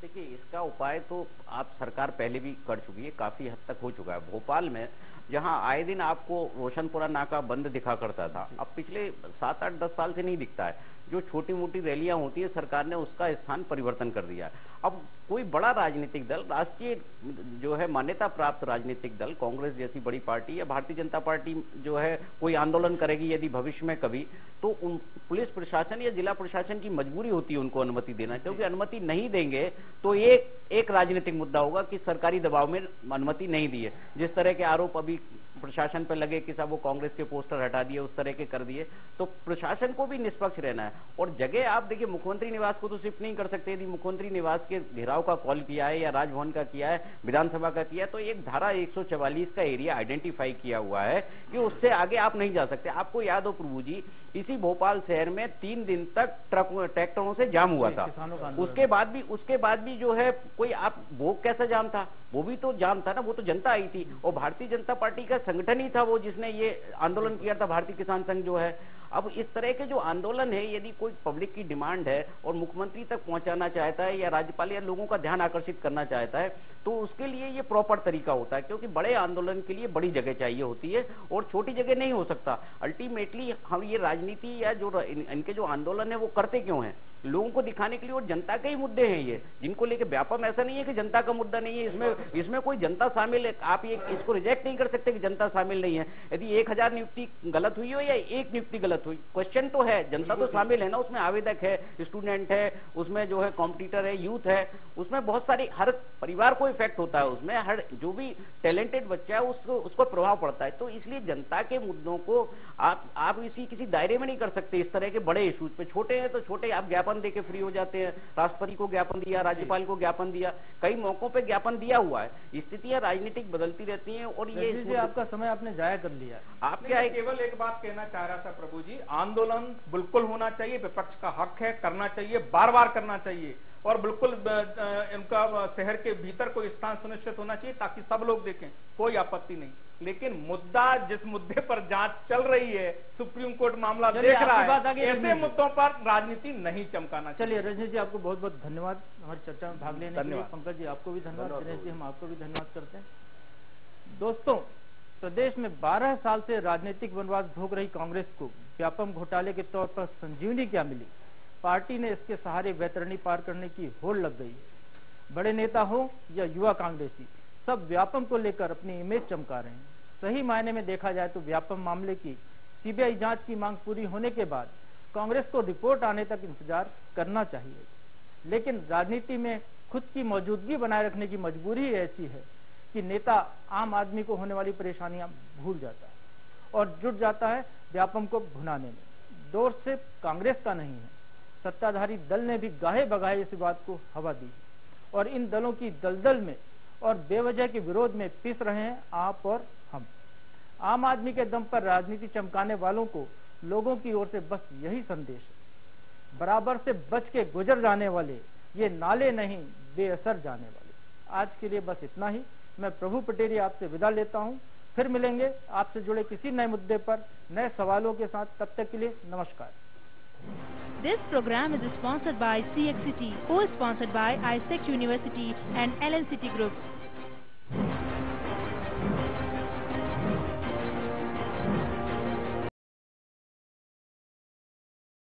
देखिए, इसका उपाय तो आप सरकार पहले भी कर चुकी है, काफी हद तक हो चुका है। भोपाल में जहां आए दिन आपको रोशनपुरा नाका बंद दिखा करता था, अब पिछले 7, 8, 10 साल से नहीं दिखता है। जो छोटी मोटी रैलियां होती है, सरकार ने उसका स्थान परिवर्तन कर दिया। अब कोई बड़ा राजनीतिक दल, राष्ट्रीय जो है मान्यता प्राप्त राजनीतिक दल, कांग्रेस जैसी बड़ी पार्टी या भारतीय जनता पार्टी जो है कोई आंदोलन करेगी यदि भविष्य में कभी, तो उन पुलिस प्रशासन या जिला प्रशासन की मजबूरी होती है उनको अनुमति देना, क्योंकि अनुमति नहीं देंगे तो एक राजनीतिक मुद्दा होगा कि सरकारी दबाव में अनुमति नहीं दी है। जिस तरह के आरोप अभी प्रशासन पर लगे कि सब वो कांग्रेस के पोस्टर हटा दिए, उस तरह के कर दिए, तो प्रशासन को भी निष्पक्ष रहना है। और जगह आप देखिए, मुख्यमंत्री निवास को तो शिफ्ट नहीं कर सकते। यदि मुख्यमंत्री निवास के घेराव का कॉल किया है या राजभवन का किया है, विधानसभा का किया है, तो एक धारा 144 का एरिया आइडेंटिफाई किया हुआ है कि उससे आगे आप नहीं जा सकते। आपको याद हो प्रभु जी, इसी भोपाल शहर में 3 दिन तक ट्रैक्टरों से जाम हुआ था। उसके बाद भी जो है कोई, आप वो कैसा जाम था? वो भी तो जाम था ना, वो तो जनता आई थी और भारतीय जनता पार्टी का संगठन ही था वो जिसने ये आंदोलन किया था, भारतीय किसान संघ जो है। अब इस तरह के जो आंदोलन है, यदि कोई पब्लिक की डिमांड है और मुख्यमंत्री तक पहुंचाना चाहता है या राज्यपाल या लोगों का ध्यान आकर्षित करना चाहता है, तो उसके लिए ये प्रॉपर तरीका होता है, क्योंकि बड़े आंदोलन के लिए बड़ी जगह चाहिए होती है और छोटी जगह नहीं हो सकता। अल्टीमेटली हम ये राजनीति या जो इनके जो आंदोलन है वो करते क्यों हैं? लोगों को दिखाने के लिए, और जनता के ही मुद्दे हैं ये, जिनको लेके व्यापम ऐसा नहीं है कि जनता का मुद्दा नहीं है, इसमें कोई जनता शामिल है। आप ये इसको रिजेक्ट नहीं कर सकते कि जनता शामिल नहीं है। यदि 1000 नियुक्ति गलत हुई हो या 1 नियुक्ति गलत हुई, क्वेश्चन तो है, जनता तो शामिल है ना, उसमें आवेदक है, स्टूडेंट है, उसमें जो है कॉम्पिटिटर है, यूथ है, उसमें बहुत सारी, हर परिवार को इफेक्ट होता है, उसमें हर जो भी टैलेंटेड बच्चा है उसको प्रभाव पड़ता है। तो इसलिए जनता के मुद्दों को आप किसी दायरे में नहीं कर सकते इस तरह के बड़े इशूज पे। छोटे हैं तो छोटे, आप ज्ञापन देके फ्री हो जाते हैं। राष्ट्रपति को ज्ञापन दिया, राज्यपाल को ज्ञापन दिया, कई मौकों पे ज्ञापन दिया हुआ है। स्थितियां राजनीतिक बदलती रहती हैं और ये आपका समय आपने जाया कर लिया। आप क्या है, केवल एक बात कहना चाह रहा था प्रभु जी, आंदोलन बिल्कुल होना चाहिए, विपक्ष का हक है, करना चाहिए, बार बार करना चाहिए, और बिल्कुल इनका शहर के भीतर कोई स्थान सुनिश्चित होना चाहिए ताकि सब लोग देखें, कोई आपत्ति नहीं। लेकिन मुद्दा, जिस मुद्दे पर जांच चल रही है, सुप्रीम कोर्ट मामला देख रहा है, ऐसे मुद्दों पर राजनीति नहीं चमकाना। चलिए रजनीश जी, आपको बहुत बहुत धन्यवाद हमारी चर्चा में भाग लेने के लिए। पंकज जी आपको भी धन्यवाद, दिनेश जी हम आपको भी धन्यवाद करते हैं। दोस्तों, प्रदेश में 12 साल से राजनीतिक वनवास भोग रही कांग्रेस को व्यापम घोटाले के तौर पर संजीवनी क्या मिली? पार्टी ने इसके सहारे वैतरणी पार करने की होड़ लग गई है। बड़े नेता हो या युवा कांग्रेसी, सब व्यापम को लेकर अपनी इमेज चमका रहे हैं। सही मायने में देखा जाए तो व्यापम मामले की सीबीआई जांच की मांग पूरी होने के बाद कांग्रेस को रिपोर्ट आने तक इंतजार करना चाहिए, लेकिन राजनीति में खुद की मौजूदगी बनाए रखने की मजबूरी ऐसी है कि नेता आम आदमी को होने वाली परेशानियां भूल जाता है और जुट जाता है व्यापम को भुनाने में। दोष सिर्फ कांग्रेस का नहीं है, सत्ताधारी दल ने भी गाहे बगाहे इस बात को हवा दी और इन दलों की दलदल में और बेवजह के विरोध में पिस रहे हैं आप और हम। आम आदमी के दम पर राजनीति चमकाने वालों को लोगों की ओर से बस यही संदेश है, बराबर से बच के गुजर जाने वाले ये नाले नहीं बेअसर जाने वाले। आज के लिए बस इतना ही। मैं प्रभु पटेरिया आपसे विदा लेता हूं। फिर मिलेंगे आपसे जुड़े किसी नए मुद्दे पर नए सवालों के साथ। तब तक के लिए नमस्कार। This program is sponsored by CXCT, co-sponsored by ISEC University and LNCT Group.